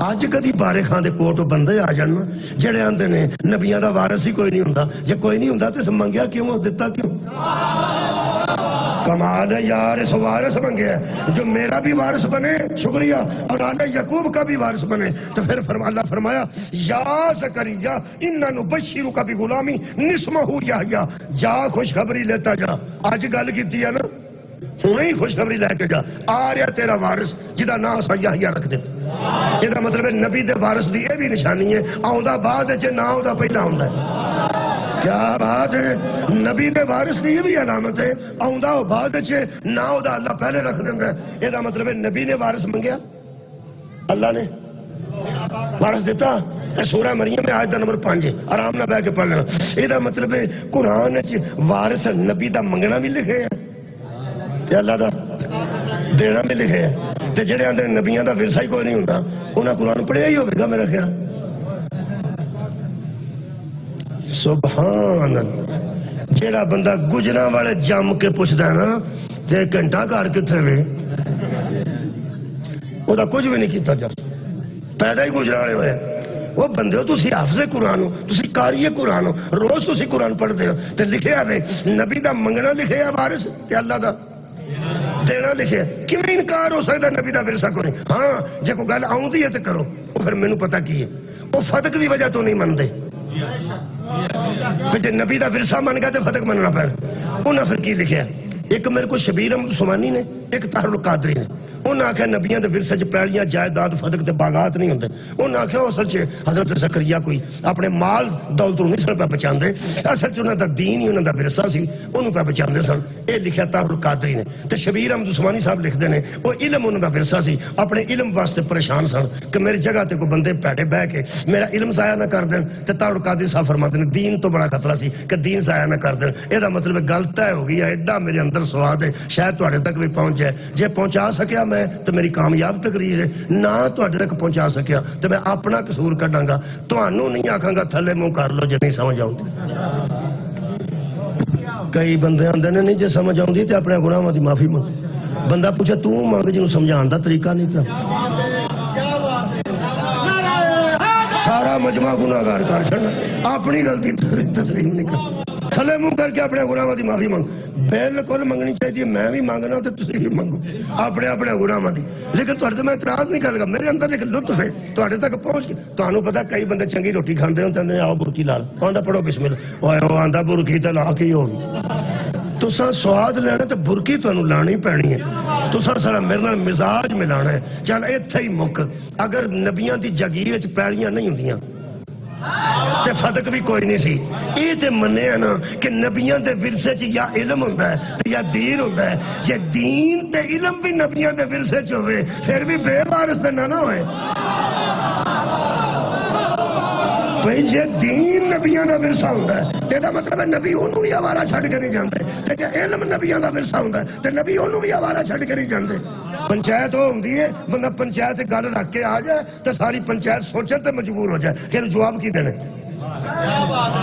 آج کدی بارے خان دے کوٹ بندے آ جانا جڑے آندے نے نبیاں دا وارث ہی کوئی نہیں ہوندا، جے کوئی نہیں ہوندا تے منگیا کیوں، دتا کیوں؟ کمال ہے یار، اس وارث منگیا جو میرا بھی وارث بنے، شکریہ، اور آل یعقوب کا بھی وارث بنے۔ تو پھر اللہ فرمایا یا زکریا انا نبشرک بغلام اسمہ یحییٰ، جا خوشخبری لیتا جا۔ آج گل کیتی ہے نا، ہوں ہی خوشخبری لے کے جا، آ رہا تیرا وارث جدا نام اسا یحییٰ رکھ دیتا۔ یہ مطلب ہے نبی دے وارث دی یہ بھی نشانی ہے، آؤندا بعد چ نہ آؤندا پہلا ہوندا ہے۔ کیا بات ہے، نبی دے وارث دی یہ بھی علامت ہے، آؤندا بعد چ نہ آؤندا اللہ پہلے رکھ دیندا ہے۔ یہ مطلب ہے نبی نے وارث منگیا، اللہ نے وارث دیتا۔ سورہ مریم میں آیت نمبر 5 آرام نہ بیٹھ کے پڑھ لینا۔ یہ مطلب ہے قرآن چ وارث نبی دا منگنا بھی لکھے ہے تے اللہ دا دینا بھی لکھے ہے، تے جڑے اندر نبیاں دا ورثہ ہی کوئی نہیں ہوندا انہاں قرآن پڑھیا ہی ہوگا میرا خیال۔ سبحان اللہ۔ جیڑا بندہ گجرا والے جم کے پوچھدا ہے نا تے گھنٹہ گھر کتھے وے، او دا کچھ بھی نہیں کیتا جا، پیدا ہی گجرا والے ہوئے۔ وہ بندے ہو تسی حافظ قرآن ہو، تسی قاری قرآن ہو، روز تسی قرآن پڑھتے ہو تے لکھے آوے نبی دا منگنا لکھے آ وارث تے اللہ دا دینا لکھے، کیوں انکار ہو سکتا نبی دا ورثہ کو نہیں؟ ہاں جے کوئی گل آؤندی ہے تے کرو، وہ پھر مینوں پتہ کی ہے، وہ فتق دی وجہ تو نہیں مندے، جے نبی دا ورثہ من گیا تے فتق مننا پینا۔ انہاں پھر کی لکھیا؟ ایک میرے کو شبیر احمد عثمانی نے، ایک طاہر القادری نے، انہاں آکھیا نبیاں دے ورثے چ پیڑیاں جائیداد فتق تے باغات نہیں ہوندے۔ انہاں آکھیا اصل چ حضرت زکریا کوئی اپنے مال دولت نہیں سن پہ بچاندے، اصل چ انہاں دا دین ہی انہاں دا ورثہ سی، انہوں پہ بچاندے سن۔ اے لکھیا طاہر القادری نے۔ تے شبیر احمد عثمانی صاحب لکھدے نے وہ علم انہاں دا ورثہ سی، اپنے علم واسطے پریشان سن کہ میری جگہ تے کوئی بندے پیڑے بہ کے میرا علم ضائع نہ کر دین۔ تے طاہر القادری صاحب فرماتے ہیں دین تو بڑا خطرہ سی کہ دین ضائع نہ کر دین۔ اے دا مطلب گل طے ہو گئی ہے، ایڈا میرے اندر سواد ہے شاید تواڈے تک بھی پہنچ جائے، جے پہنچا سکیا میں تو میری کامیاب تقریر ہے، نہ تواڈے تک پہنچا سکیا تو میں اپنا قصور کڈاں گا، تانوں نہیں آکھاں گا تھلے منہ کر لو جے نہیں سمجھ آؤندی۔ کئی بندے آندے نے نہیں جے سمجھ آؤندی تے اپنے گناہاں دی معافی منگ، بندہ پوچھے تو مانگ جنوں سمجھان دا طریقہ نہیں پیا، سارا مجمع گناہگار کر چھڑنا، اپنی غلطی تسلیم نہیں کر، تھلے منہ کر کے اپنے گناہاں دی معافی منگ۔ بالکل منگنی چاہیے، میں بھی مانگنا تو تسی بھی منگو اپنے اپنے گناہاں دی، لیکن تواڈے میں اعتراض نہیں کرے گا، میرے اندر ایک لطف ہے تواڈے تک پہنچ کے۔ تانوں پتہ کئی بندے چنگی روٹی کھاندے ہوں تے آؤ برکی لا لو، آندا پڑھو بسم اللہ، اوئے او آندا برکی تے لا کے ہوگی، تساں سواد لینا تے برکی تانوں لانی پینی ہے، تساں سارا میرے نال مزاج ملانا ہے۔ چل ایتھے ہی مک، اگر نبیاں دی جگیر وچ پیڑیاں نہیں ہوندیاں تے فتق بھی کوئی نہیں سی۔ یہ تے منیا نا کہ نبیاں دے ورثے چ یا علم ہوندا ہے تے یا دین ہوندا ہے، جے دین تے علم بھی نبیاں دے ورثے چ ہوئے پھر بھی بے وارث تے نہ ہوئے۔ بھئی جے دین نبیاں دا ورثہ ہوندا ہے تے دا مطلب ہے نبی انہوں بھی آوارہ چھڈ کے نہیں جاندے، تے جے علم نبیاں دا ورثہ ہوندا ہے تے نبی انہوں بھی آوارہ چھڈ کے نہیں جاندے۔ پنچایت ہو ہوندی ہے، بندہ پنچایت گل رکھ کے آ جائے تو ساری پنچایت سوچن تے مجبور ہو جائے، پھر جواب کی دینے؟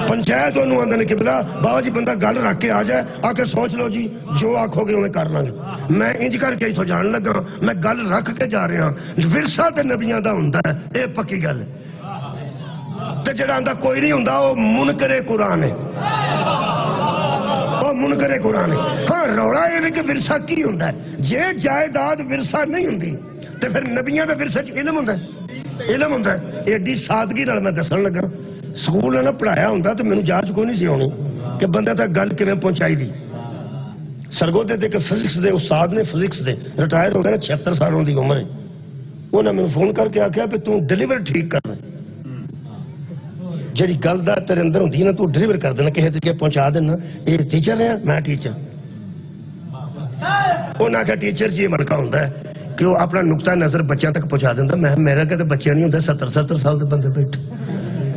پنچایت انہوں آندے نے قبلہ بابا جی بندہ گل رکھ کے آ جائے، آ کے سوچ لو جی جو آکھو گے انہیں کر لیں گے۔ میں انج کر کے اتھوں جان لگا، میں گل رکھ کے جا رہا ہوں، ورثہ تے نبیاں دا ہوندا ہے، اے پکی گل ہے۔ تے جڑا آندا کوئی نہیں ہوندا وہ منکر قرآن ہے، وہ منکر قرآن ہے۔ ہاں روڑا یہ کہ ورثہ کی ہوندا ہے، جے جائیداد ورثہ نہیں ہوندی تے پھر نبیاں دے ورثے وچ علم ہوندا ہے علم ہوندا ہے ایڈی سادگی نال میں دسن لگا سکول نے پڑھایا ہوندا تے مینوں جاچ کوئی نہیں سی ہونی کہ بندہ تک گل کیویں پہنچائی دی سرگودے دے کہ فزکس دے استاد نے فزکس دے ریٹائر ہو گئے نا 76 سالوں دی عمر ہے انہاں مینوں فون کر کے آکھیا کہ تو ڈیلیور ٹھیک کرنا جڑی گل دا تیرے اندر ہوندی نا تو ڈیلیور کر دینا کسی طریقے پہنچا دینا یہ ٹیچر ہے میں ٹیچر انہاں آکھیا ٹیچر جی ملکہ ہوندا ہے کہ وہ اپنا نقطہ نظر بچہ تک پہنچا دینا میں میرا کہ بچہ نہیں ہوتا 70 سال دے بندے بیٹھے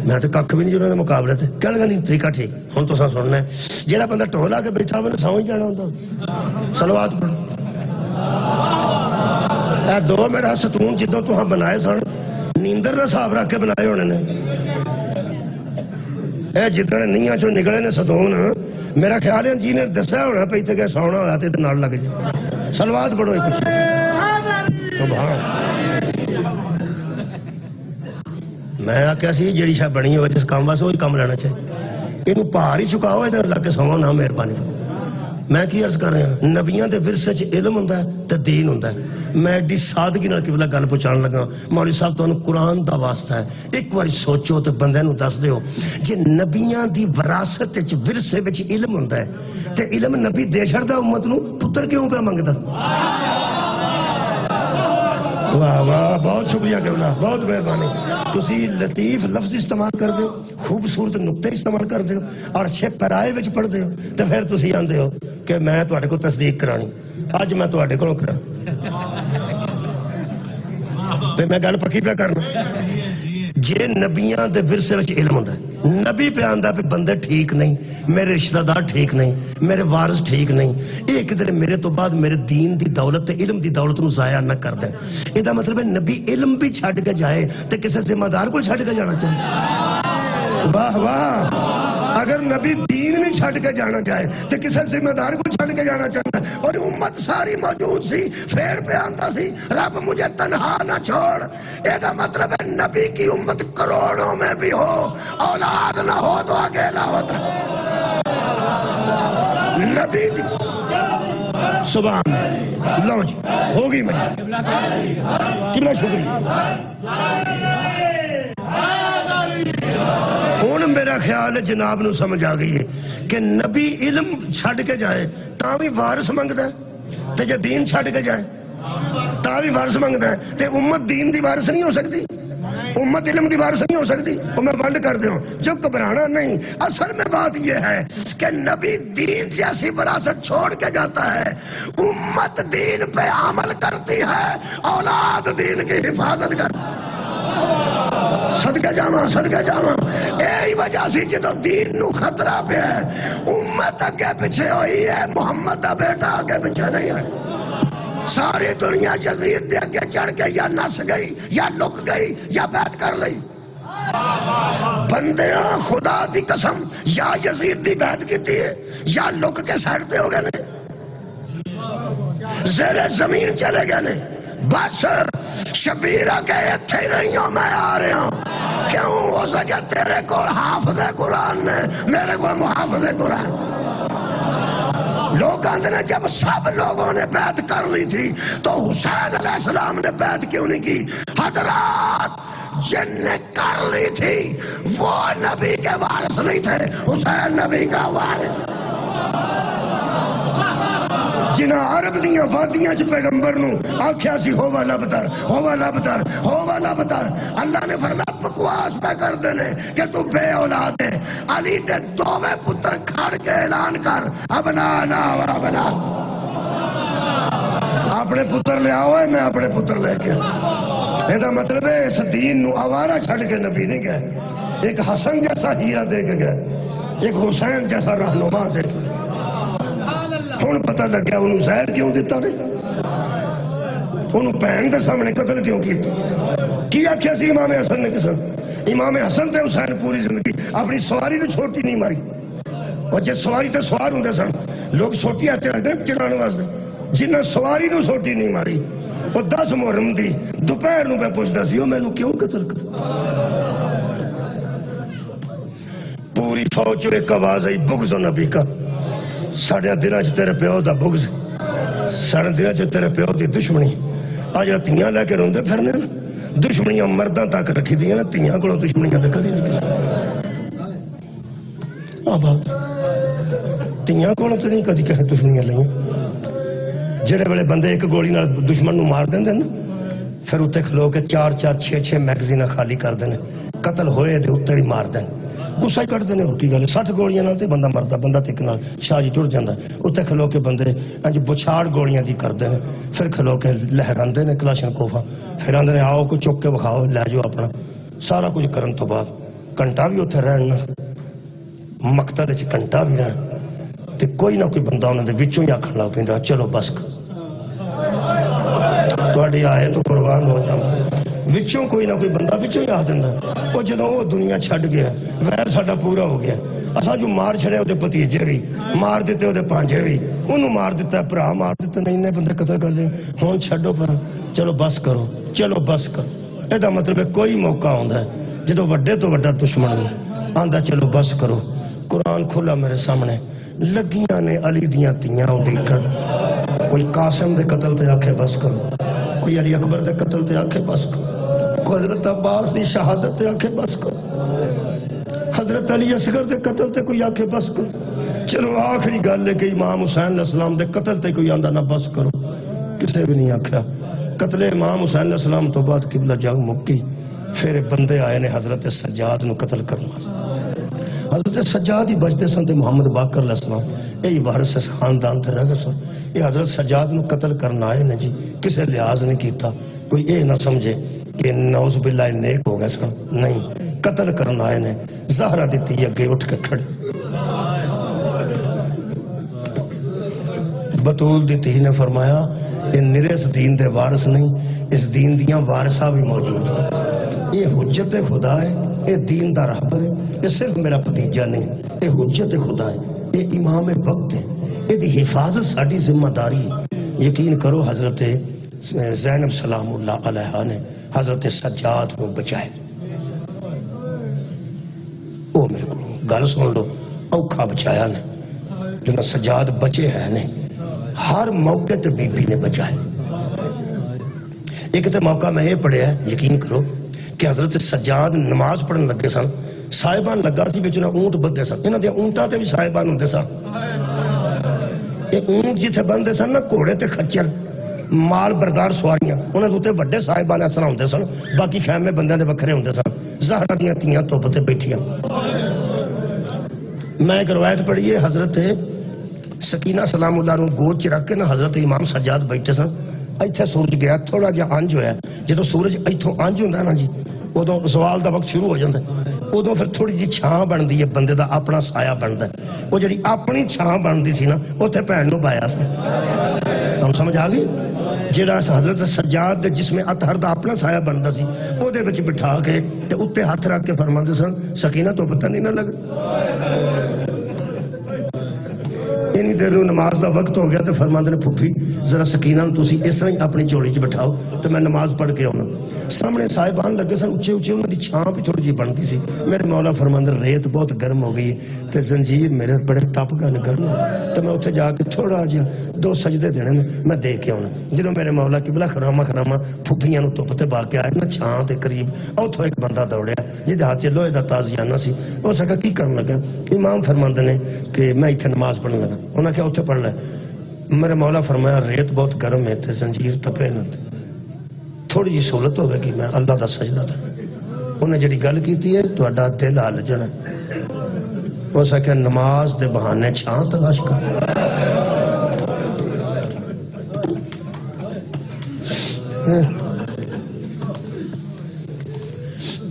میں تو کھ بھی نہیں جنہوں نے مقابلے تے کہنے گا نہیں طریقہ ٹھیک ہوں تو سننا ہے جہاں بندہ ٹول آ کے بیٹھا ہوئے نا سمجھ جانا ہوتا صلوات پڑھو اے دو میرا ستون جدوں تو ہم بنائے سن نیندر دا صاحب رکھ کے بنائے ہونے نے اے جدنے نیاں چو نکلے نے ستون میرا خیال ہے جی نے دسیا ہونا پہ اتنے گئے سونا ہوا تے نال لگ جائے صلوات پڑھو ایک کچھ میں آکھیا سی جڑی شاہ بنی ہوئے جس کام واسطے وہی کام لینا چاہیے یہ پہاڑ ہی چکاؤ ادھر لگ کے سو نہ مہربانی میں کی عرض کر رہا نبیاں دے ورثے چ علم ہوندا ہے تے دین ہوندا ہے میں ایڈی سادگی نال قبلہ گل پہنچان لگا مولوی صاحب تانوں قرآن دا واسطہ ہے ایک بار سوچو تے بندے نوں دس دیو جے نبیاں دی وراثت وچ ورثے وچ علم ہوندا ہے تے علم نبی دے چھڑدا امت نوں پتر کیوں پہ منگدا واہ واہ بہت شکریہ قبلہ بہت مہربانی تسی لطیف لفظ استعمال کر دیو خوبصورت نقطے استعمال کر دیو اور اچھے پیرائے وچ پڑھ دیو تو پھر تسی آندے ہو کہ میں تواڈے کو تصدیق کرانی اج میں تواڈے کولوں کرا تے میں گل پکی پہ کرنا جے نبیاں دے ورثے وچ علم ہوندا ہے نبی پہ آندا پہ بندے ٹھیک نہیں میرے رشتہ دار ٹھیک نہیں میرے وارث ٹھیک نہیں یہ کدھر میرے تو بعد میرے دین دی دولت تے علم دی دولت نو ضائع نہ کر دیں یہ دا مطلب ہے نبی علم بھی چھڈ کے جائے تے کسے ذمہ دار کو چھڈ کے جانا چاہیے واہ واہ اگر نبی دین بھی چھڈ کے جانا چاہے تو کسے ذمہ دار کو چھڈ کے جانا چاہتا ہے اور امت ساری موجود سی پھر پہ آندا سی رب مجھے تنہا نہ چھوڑ یہ دا مطلب ہے نبی کی امت کروڑوں میں بھی ہو اولاد نہ ہو تو اکیلا ہوتا نبی دی سبحان لو جی ہوگی میں کتنا شکریہ ہوں میرا خیال ہے جناب نو سمجھ آ گئی ہے کہ نبی علم چھڈ کے جائے تا بھی وارث منگتا ہے تے جے دین چھڈ کے جائے تا بھی وارث منگتا ہے تے امت دین دی وارث نہیں ہو سکتی امت علم دی وارث نہیں ہو سکتی وہ میں ونڈ کر دوں جو گھبرانا نہیں اصل میں بات یہ ہے کہ نبی دین جیسی وراثت چھوڑ کے جاتا ہے امت دین پہ عمل کرتی ہے اولاد دین کی حفاظت کرتی ہے صدقہ جاواں یہی وجہ سی جدو دین نو خطرہ پہ ہے امت اگے پیچھے ہوئی ہے محمد دا بیٹا اگے پیچھے نہیں ہے ساری دنیا یزید دے اگے چڑھ کے یا نس گئی یا لک گئی یا بیعت کر لئی بندیاں خدا دی قسم یا یزید دی بیعت کیتی ہے یا لک کے سائڈ پہ ہو گئے نے زیر زمین چلے گئے نے بس شبیر آگے اتھے ہی نہیں ہوں میں آ رہا ہوں کیوں ہو سکے تیرے کو حافظ قرآن نے میرے کو محافظ قرآن لوگ آندھے نے جب سب لوگوں نے بیعت کر لی تھی تو حسین علیہ السلام نے بیعت کیوں نہیں کی حضرات جن نے کر لی تھی وہ نبی کے وارث نہیں تھے حسین نبی کا وارث جنہاں عرب دیاں وادیاں چ پیغمبر نو آکھیا سی ہووا لبتر اللہ نے فرمایا بکواس پہ کر دینے کہ تو بے اولاد ہے علی دے دوویں پتر کھڑ کے اعلان کر ابنا اپنے پتر لے آؤ میں اپنے پتر لے کے یہ مطلب ہے اس دین نو آوارہ چھڑ کے نبی نہیں گئے ایک حسن جیسا ہیرا دے کے گئے ایک حسین جیسا رہنما دے کے گئے ہوں پتہ لگ گیا انہوں زہر کیوں دیتا نہیں انہوں پہن دے سامنے قتل کیوں کیا کیا سی امام حسن نے کسن امام حسن تے حسین پوری زندگی اپنی سواری نے چھوٹی نہیں ماری اور جب سواری تے سوار ہوں دے سن لوگ سوٹی آتے رکھتے ہیں چلانے واسطے جنہ سواری نو سوٹی نہیں ماری وہ 10 محرم دی دوپہر نو پہ پوچھتا سی میں نو کیوں قتل کر پوری فوج ایک آواز آئی بغض و نبی کا ساڑھے دنہ چ تیرے پیو دا بغض ساڑھے دنہ چ تیرے پیو دی دشمنی آج جڑا تیاں لے کے روندے پھرنے دشمنیاں مرداں تک رکھی دیاں نا تیاں کو دشمنیاں تے کدی نہیں کسی آباد تیاں کو تے نہیں کدی کہے دشمنیاں لئیں جڑے بڑے بندے ایک گولی نال دشمن نو مار دیں نا پھر اتنے کھلو کے 4-4-6-6 میگزینہ خالی کر دیں قتل ہوئے دے اتنے ہی مار دیں گسا ہی کٹ دیں اور کی گل 60 گولیاں نال تے بندہ مردا بندہ تک نال شاہ جی ٹر جاندا اتنے کھلو کے بندے انج بچھاڑ گولیاں دی کر دیں پھر کھلو کے لہراندے نے کلاشن کوفا پھر آندے نے آؤ کوئی چک کے بکھاؤ لے جو اپنا سارا کچھ کرن تو بعد گھنٹہ بھی اتنے رہنا مقتل وچ گھنٹہ بھی رہن تے کوئی نہ کوئی بندہ انہاں دے وچوں ہی آکھن لگ پیندا چلو بس تواڈی آئے تو قربان ہو جاواں وچوں کوئی نہ کوئی بندہ وچوں ہی آ دیندا او جدوں او دنیا چھڈ گیا ویر ساڈا پورا ہو گیا اساں جو مار چھڑے اودے بھتیجے بھی مار دتے اودے پانجے بھی اونوں مار دتا بھرا مار دتے نہیں نے بندے قتل کر دے ہن چھڈو پر چلو بس کرو ایدا مطلب ہے کوئی موقع ہوندا ہے جدوں وڈے تو وڈا دشمن آندا چلو بس کرو قرآن کھلا میرے سامنے لگیاں نے علی دیاں تیاں اڈیکن کوئی قاسم دے قتل تے آکھے بس کرو کوئی علی اکبر دے قتل تے آکھے بس کرو کوئی حضرت عباس دی شہادت تے آکھے بس کرو حضرت علی اصغر دے قتل تے کوئی آکھے بس کرو چلو آخری گل ہے کہ امام حسین علیہ السلام دے قتل تے کوئی آندہ نہ بس کرو کسے بھی نہیں آکھیا قتل امام حسین علیہ السلام تو بعد قبلہ جنگ مکی پھر بندے آئے نے حضرت سجاد نو قتل کرنا حضرت سجاد ہی بچتے سن تے محمد باقر علیہ السلام یہی وارث خاندان تے رہ گئے سن یہ حضرت سجاد نو قتل کرنا آئے نے جی کسے لحاظ نہیں کیتا کوئی اے نہ سمجھے کہ نعوذ باللہ نیک ہو گئے سن نہیں قتل کرنا آئے نے زہرہ دیتی اگے اٹھ کے کھڑے بطول دیتی نے فرمایا یہ نرس دین دے وارث نہیں اس دین دیاں وارثہ بھی موجود ہیں یہ حجت خدا ہے یہ دین دا رہبر ہے یہ صرف میرا بھتیجا نہیں یہ حجت خدا ہے یہ امام وقت ہے یہ دی حفاظت ساڈی ذمہ داری یقین کرو حضرت زینب سلام اللہ علیہ نے حضرت سجاد کو بچائے او میرے کو گل سن لو اوکھا بچایا نے لیکن سجاد بچے ہیں نے ہر موقع تے بی بی نے بچائے ایک تے موقع میں یہ پڑھے ہے یقین کرو کہ حضرت سجاد نماز پڑھن لگے سن صاحبان لگا سی بچنا اونٹ بدے سن انہاں دے اونٹاں تے بھی صاحبان ہوندے سن یہ اونٹ جتھے بندے سن نا گھوڑے تے خچر مال بردار سواریاں انہاں دے وڈے صاحبان اس طرح ہوندے سن باقی خیمے بندیاں دے وکھرے ہوندے سن زہرا دیاں تیاں توپ تے بیٹھیاں میں ایک روایت پڑھی ہے حضرت سکینہ سلام اللہ نو گود چ رکھ کے نا حضرت امام سجاد بیٹھے سن ایتھے سورج گیا تھوڑا جہا انج ہویا جدو سورج ایتھوں انج ہوندا نا جی ادوں زوال دا وقت شروع ہو جاندا ادوں پھر تھوڑی جی چھاں بندی ہے بندے دا اپنا سایہ بندا ہے وہ جڑی اپنی چھاں بندی سی نا اوتھے بھین نو بایا سی تم سمجھ آ گئی جڑا حضرت سجاد دے جسم اطہر دا اپنا سایہ بندا سی او دے وچ بٹھا کے تے اوتے ہاتھ رکھ کے فرماندے سن سکینہ تو پتہ نہیں نہ لگ اینی دیر نو نماز دا وقت ہو گیا تو فرماندے نے پھپھی ذرا سکینہ نو تسی اس طرح اپنی چولی چ بٹھاؤ تو میں نماز پڑھ کے آنا سامنے صاحبان لگے سن اچھے اچھے انہوں دی چھاں بھی تھوڑی جی بنتی سی میرے مولا فرماندے ریت بہت گرم ہو گئی تے زنجیر میرے بڑے تپ گئے گرم تو میں اتنے جا کے تھوڑا جہا 2 سجدے دینے میں دے کے آنا جدوں میرے مولا قبلہ خرامہ پھپھیاں نو توپ تے با کے آئے نا چھاں تے قریب اوتھوں ایک بندہ دوڑیا جہدے ہاتھ چ لوہے دا تازیانہ سی او سکا کی کرن لگا امام فرماندے نے کہ میں ایتھے نماز پڑھن لگا انہاں کیا اتنے پڑھ لے میرے مولا فرمایا ریت بہت گرم ہے تے زنجیر تپے نہ تھوڑی جی سہولت ہوئے گی میں اللہ دا سجدہ دے انہیں جڑی گل کیتی ہے تہاڈا دل ہل جانا ہو سکے نماز دے بہانے چھاں تلاش کر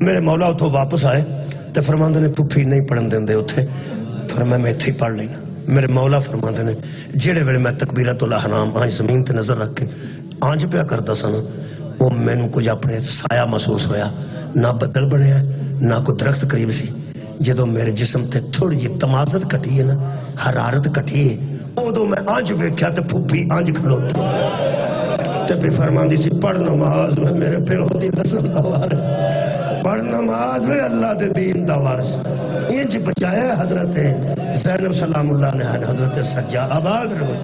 میرے مولا اتھوں واپس آئے تے فرماندے نے پھپھی نہیں پڑھن دیندے اتھے فرمایا میں اتھے ہی پڑھ لینا میرے مولا فرماندے نے جڑے ویلے میں تکبیرۃ الاحرام آنج زمین تے نظر رکھ کے آنج پیا کردا سا وہ مینوں کچھ اپنے سایہ محسوس ہویا نہ بدل بنیا نہ کوئی درخت قریب سی جدوں میرے جسم تے تھوڑی جی تمازت کٹی ہے نا حرارت کٹی ہے ادوں میں آنج ویکھیا تے پھپھی آنج کھلوتی تے بھی فرماندی سی پڑھ نماز میں میرے پیو دی نسل دا وارث پڑھ نماز میں اللہ دے دین دا وارث انج بچایا حضرت زینب سلام اللہ نے حضرت سجاد آباد رہو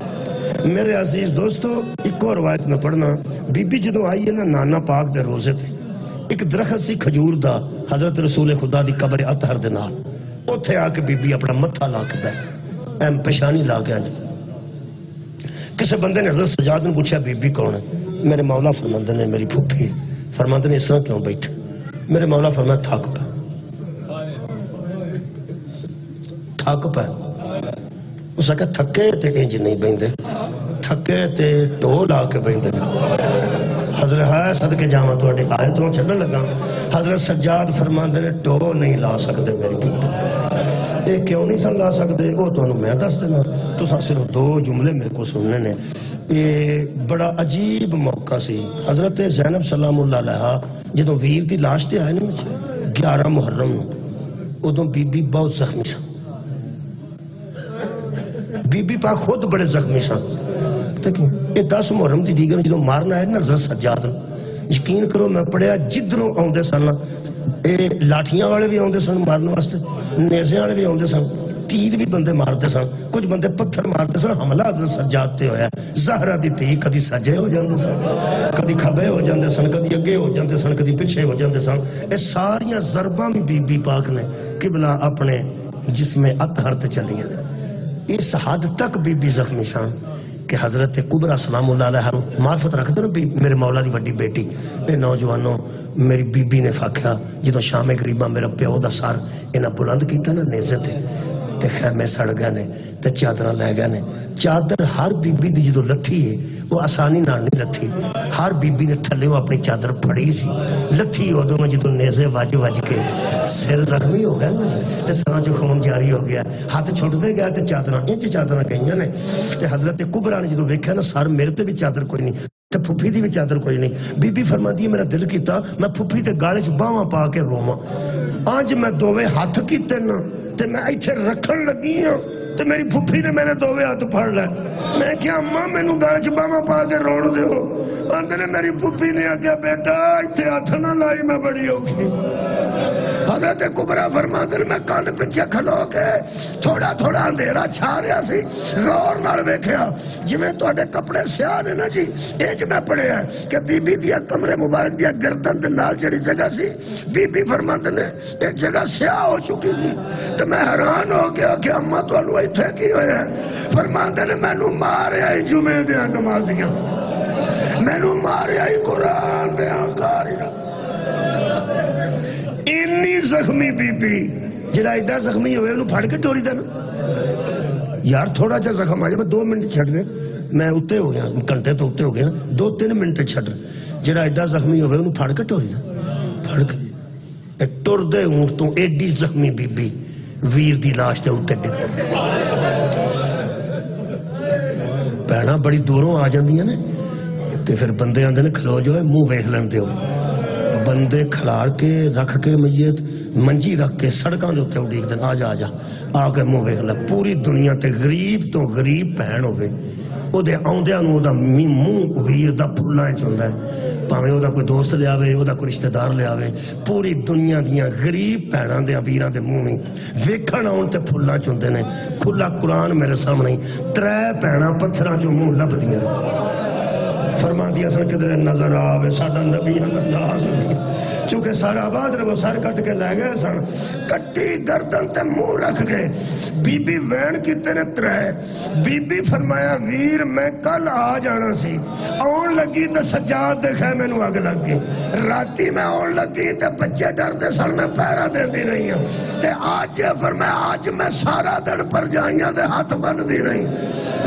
میرے عزیز دوستو ایک اور روایت میں پڑھنا، بی بی جدوں آئی ہے نا نانا پاک دے روزے تھے، ایک درخت سی کھجور دا حضرت رسول خدا دی قبر اطہر دے نال، اوتھے آ کے بی بی اپنا متھا لا کے بیٹھ ایم پشانی لا کے جی۔ کسی بندے نے حضرت سجاد نے پوچھا بی بی کون ہے؟ میرے مولا فرماندے نے میری پھوپھی ہے۔ فرماندے نے اس طرح کیوں بیٹھے؟ میرے مولا فرمایا تھک پہ، تھک پہ۔ اس نے کہا تھکے تے انج نہیں بیندے، تھکے تے ٹول آ کے بیندے۔ حضرت ہے صدقے جاواں تواڈے آئے تو چھڈن لگا، حضرت سجاد فرماندے نے ٹو نہیں لا سکتے میری پھوپھی۔ یہ کیوں نہیں سن لا سکتے وہ تانوں میں دس دینا، تساں صرف دو جملے میرے کو سننے نے۔ یہ بڑا عجیب موقع سی۔ حضرت زینب سلام اللہ علیہا جدوں ویر دی لاش تے آئے نا 11 محرم ادوں بی بی بہت زخمی سن، بی بی پاک خود بڑے زخمی سن۔ دیکھیں یہ 10 محرم دی دیگر جدوں مارنا ہے نا حضرت سجاد، یقین کرو میں پڑھیا جدھروں آؤندے سن، اے لاٹھیاں والے بھی آؤندے سن مارنے واسطے، نیزے والے بھی آؤندے سن، تیر بھی بندے مارتے سن، کچھ بندے پتھر مارتے سن۔ حملہ حضرت سجاد تے ہویا، زہرا دی تھی کدی سجے ہو جاندے سن، کدی کھبے ہو جاندے سن، کدی اگے ہو جاندے سن، کدی پیچھے ہو جاندے سن۔ اے ساریاں ضرباں بھی بی بی پاک نے قبلہ اپنے جسم اطہر تے چلیاں۔ اس حد تک بی بی زخمی سن کہ حضرت کبرا سلام اللہ علیہ معرفت رکھتے نا میرے مولا دی وڈی بیٹی، اے نوجوانوں میری بی بی نے فاکھیا جدو شام غریباں میرا پیو دا سر انہاں بلند کیتا نا نیزے تے خیمے سڑ گئے نے تے چادراں لے گئے نے۔ چادر ہر بی بی دی جدو لتھی ہے وہ آسانی نال نہیں لتھی، ہر بی بی نے تھلے وہ اپنی چادر پھڑی سی، لتھی ادوں میں جدو نیزے وج کے سر زخمی ہو گیا نا تے سراں چ خون جاری ہو گیا، ہاتھ چھٹتے گیا تے چادراں انج چادراں گئیاں نے۔ تے حضرت کبرا نے جدو ویکھیا نا سر میرے تے بھی چادر کوئی نہیں تے پھپھی دی بھی چادر کوئی نہیں، بی بی فرماندی ہے میرا دل کیتا میں پھپھی تے گالے چ باواں پا کے روواں، اج میں دوویں ہاتھ کیتے نا تے میں ایتھے رکھن لگی ہاں تے میری پھپھی نے میرے دوویں ہاتھ پھڑ لے۔ میں کیا اماں مینوں گالے چ باواں پا کے رون دیو؟ آندے نے میری پھپھی نے آگیا بیٹا ایتھے ہاتھ نہ لائی میں بڑی اوکھی۔ حضرت کبرا فرماندے نے میں کنڈ پیچھے کھلو کے تھوڑا تھوڑا اندھیرا چھا رہا سی، غور نال ویکھیا جویں تواڈے کپڑے سیاہ نے نا جی، انج میں پڑھیا کہ بی بی دیا کمرے مبارک دیا گردن دے نال جڑی جگہ سی بی بی فرماندے نے ایک جگہ سیاہ ہو چکی سی۔ تو میں حیران ہو گیا کہ اماں تانوں ایتھے کی ہویا ہے؟ فرماندے نے مینوں ماریا ہی جمعے دیاں نمازیاں، مینوں ماریا ہی قرآن دیاں قاریاں۔ انی زخمی بی بی جڑا ایڈا زخمی ہوئے انہوں پھڑ کے ٹوری دینا یار، تھوڑا جا زخم آ جائے 2 منٹ چھڑ گئے، میں اتے ہو گیا گھنٹے تو اتے ہو گیا 2-3 منٹ چھڑ، جڑا ایڈا زخمی ہوئے انہوں پھڑ کے ٹوری دینا، پھڑ کے ایک ٹور دے اونٹ تو ایڈی زخمی بی بی ویر دی لاش دے اتے ڈگ پیڑا بڑی دوروں آ جاندیاں نے تے پھر بندے آندے نے کھلو جو ہے منہ ویکھ لین دیو، بندے کھلار کے رکھ کے میت منجی رکھ کے سڑکاں دے اوتے اڈیک دین آ جا آ کے منہ ویکھ لے۔ پوری دنیا تے غریب تو غریب بہن ہوے او دے آوندیاں نوں او دا منہ ویر دا پھلاں وچ ہوندا ہے، پاویں او دا کوئی دوست لے آوے او دا کوئی رشتہ دار لے آوے، پوری دنیا دیاں غریب بہناں دے ویراں دے منہ وچ ویکھن آون تے پھلاں چ ہوندے نے۔ کھلا قرآن میرے سامنے 3 بہناں پتھراں چوں منہ لبدیاں فرماندیاں سن کدھر نظر آوے ساڈا نبی انداز نہیں، چونکہ سارا آباد رہو سر کٹ کے لے گئے سن، کٹی گردن تے منہ رکھ گئے۔ بی بی وین کیتے نے 3، بی بی فرمایا ویر میں کل آ جانا سی، آن لگی تے سجاد دے خیمے نوں اگ لگ گئی، راتی میں آن لگی تے بچے ڈر دے سن میں پہرا دیندی رہی ہوں، تے آج فرمایا آج میں سارا دن پرجائیاں دے ہاتھ بندی رہی،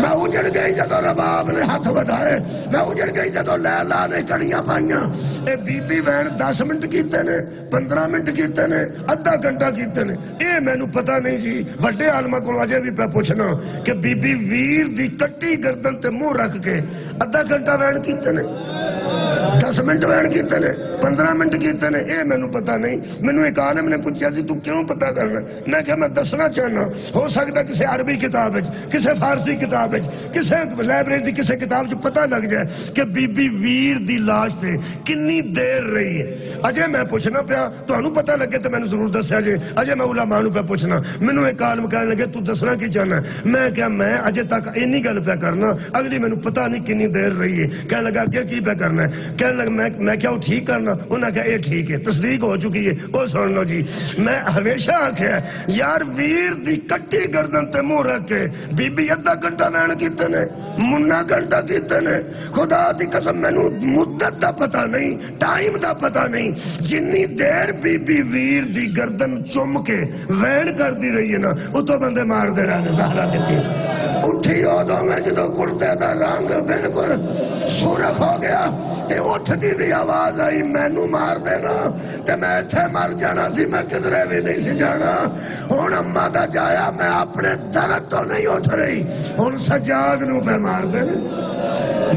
میں اجڑ گئی جدو رباب نے ہاتھ بدھائے، میں اجڑ گئی جدو لیلا نے کڑیاں پائیاں۔ اے بی بی وین 10 منٹ کیتے نے، 15 منٹ کیتے نے، آدھا گھنٹہ کیتے نے، اے میں نو پتہ نہیں جی، بڑے عالمہ کو اجے بھی پہ پوچھنا کہ بی بی ویر دی کٹی گردن تے منہ رکھ کے آدھا گھنٹہ وین کیتے نے، 10 منٹ وین کیتے نے، 15 منٹ کیتے نے اے مینوں پتا نہیں. مینوں ایک عالم نے پوچھا سی تو کیوں پتا کرنا؟ میں کہا میں دسنا چاہنا. ہو سکتا کسی عربی کتاب وچ، کسی فارسی کتاب وچ، کسی لائبریری دی کسی کتاب وچ پتہ لگ جائے کہ بی بی ویر دی لاش تے کنی دیر رہی ہے. اجے میں پوچھنا پیا تانوں پتہ لگے تے مینوں ضرور دسیا جے. اجے میں علماء نوں پہ پوچھنا. مینوں ایک عالم کہنے لگے تو دسنا کی چاہنا؟ میں کہا میں اجے تک اینی گل پہ کرنا، اگلی مینوں پتہ نہیں کنی دیر رہی ہے. کہنے لگا کہ کی پہ کرنا ہے؟ کہنے لگا میں کیا وہ ٹھیک کرنا؟ انہاں کہا اے ٹھیک ہے، تصدیق ہو چکی ہے. وہ سن لو جی، میں ہمیشہ آکھیا یار ویر دی کٹی گردن تے منہ رکھ کے بی بی ادھا گھنٹہ وین کیتے نے، منا گھنٹہ کیتے نے. خدا دی قسم مینوں مدت دا پتہ نہیں، ٹائم دا پتہ نہیں. جنی دیر بی بی ویر دی گردن چم کے وین کر دی رہی ہے نا، اتو بندے مار دے رہے زہرا دیتی. اٹھی ادو میں جدو کرتے دا رنگ بالکل سرخ ہو گیا تے اٹھتی دی آواز آئی مینوں مار دینا تے میں ایتھے مر جانا سی، میں کدھرے بھی نہیں سی جانا. ہن اما دا جایا میں اپنے درد تو نہیں اٹھ رہی، ہن سجاد نو پہ مار دینا.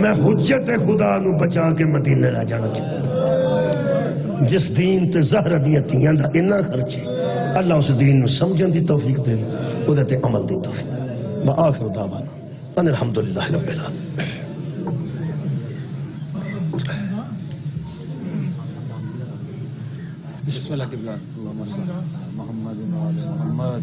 میں حجت خدا نو بچا کے مدینے رہ جانا چاہتا. جس دین تے زہرا دیاں تیاں دا اتنا خرچے، اللہ اس دین نو سمجھن دی توفیق دے، اودے تے عمل دی توفیق. وآخر دعوانا ان الحمدللہ رب العالمین. بسم اللہ الرحمن الرحیم. اللہم صل علی محمد و علی محمد.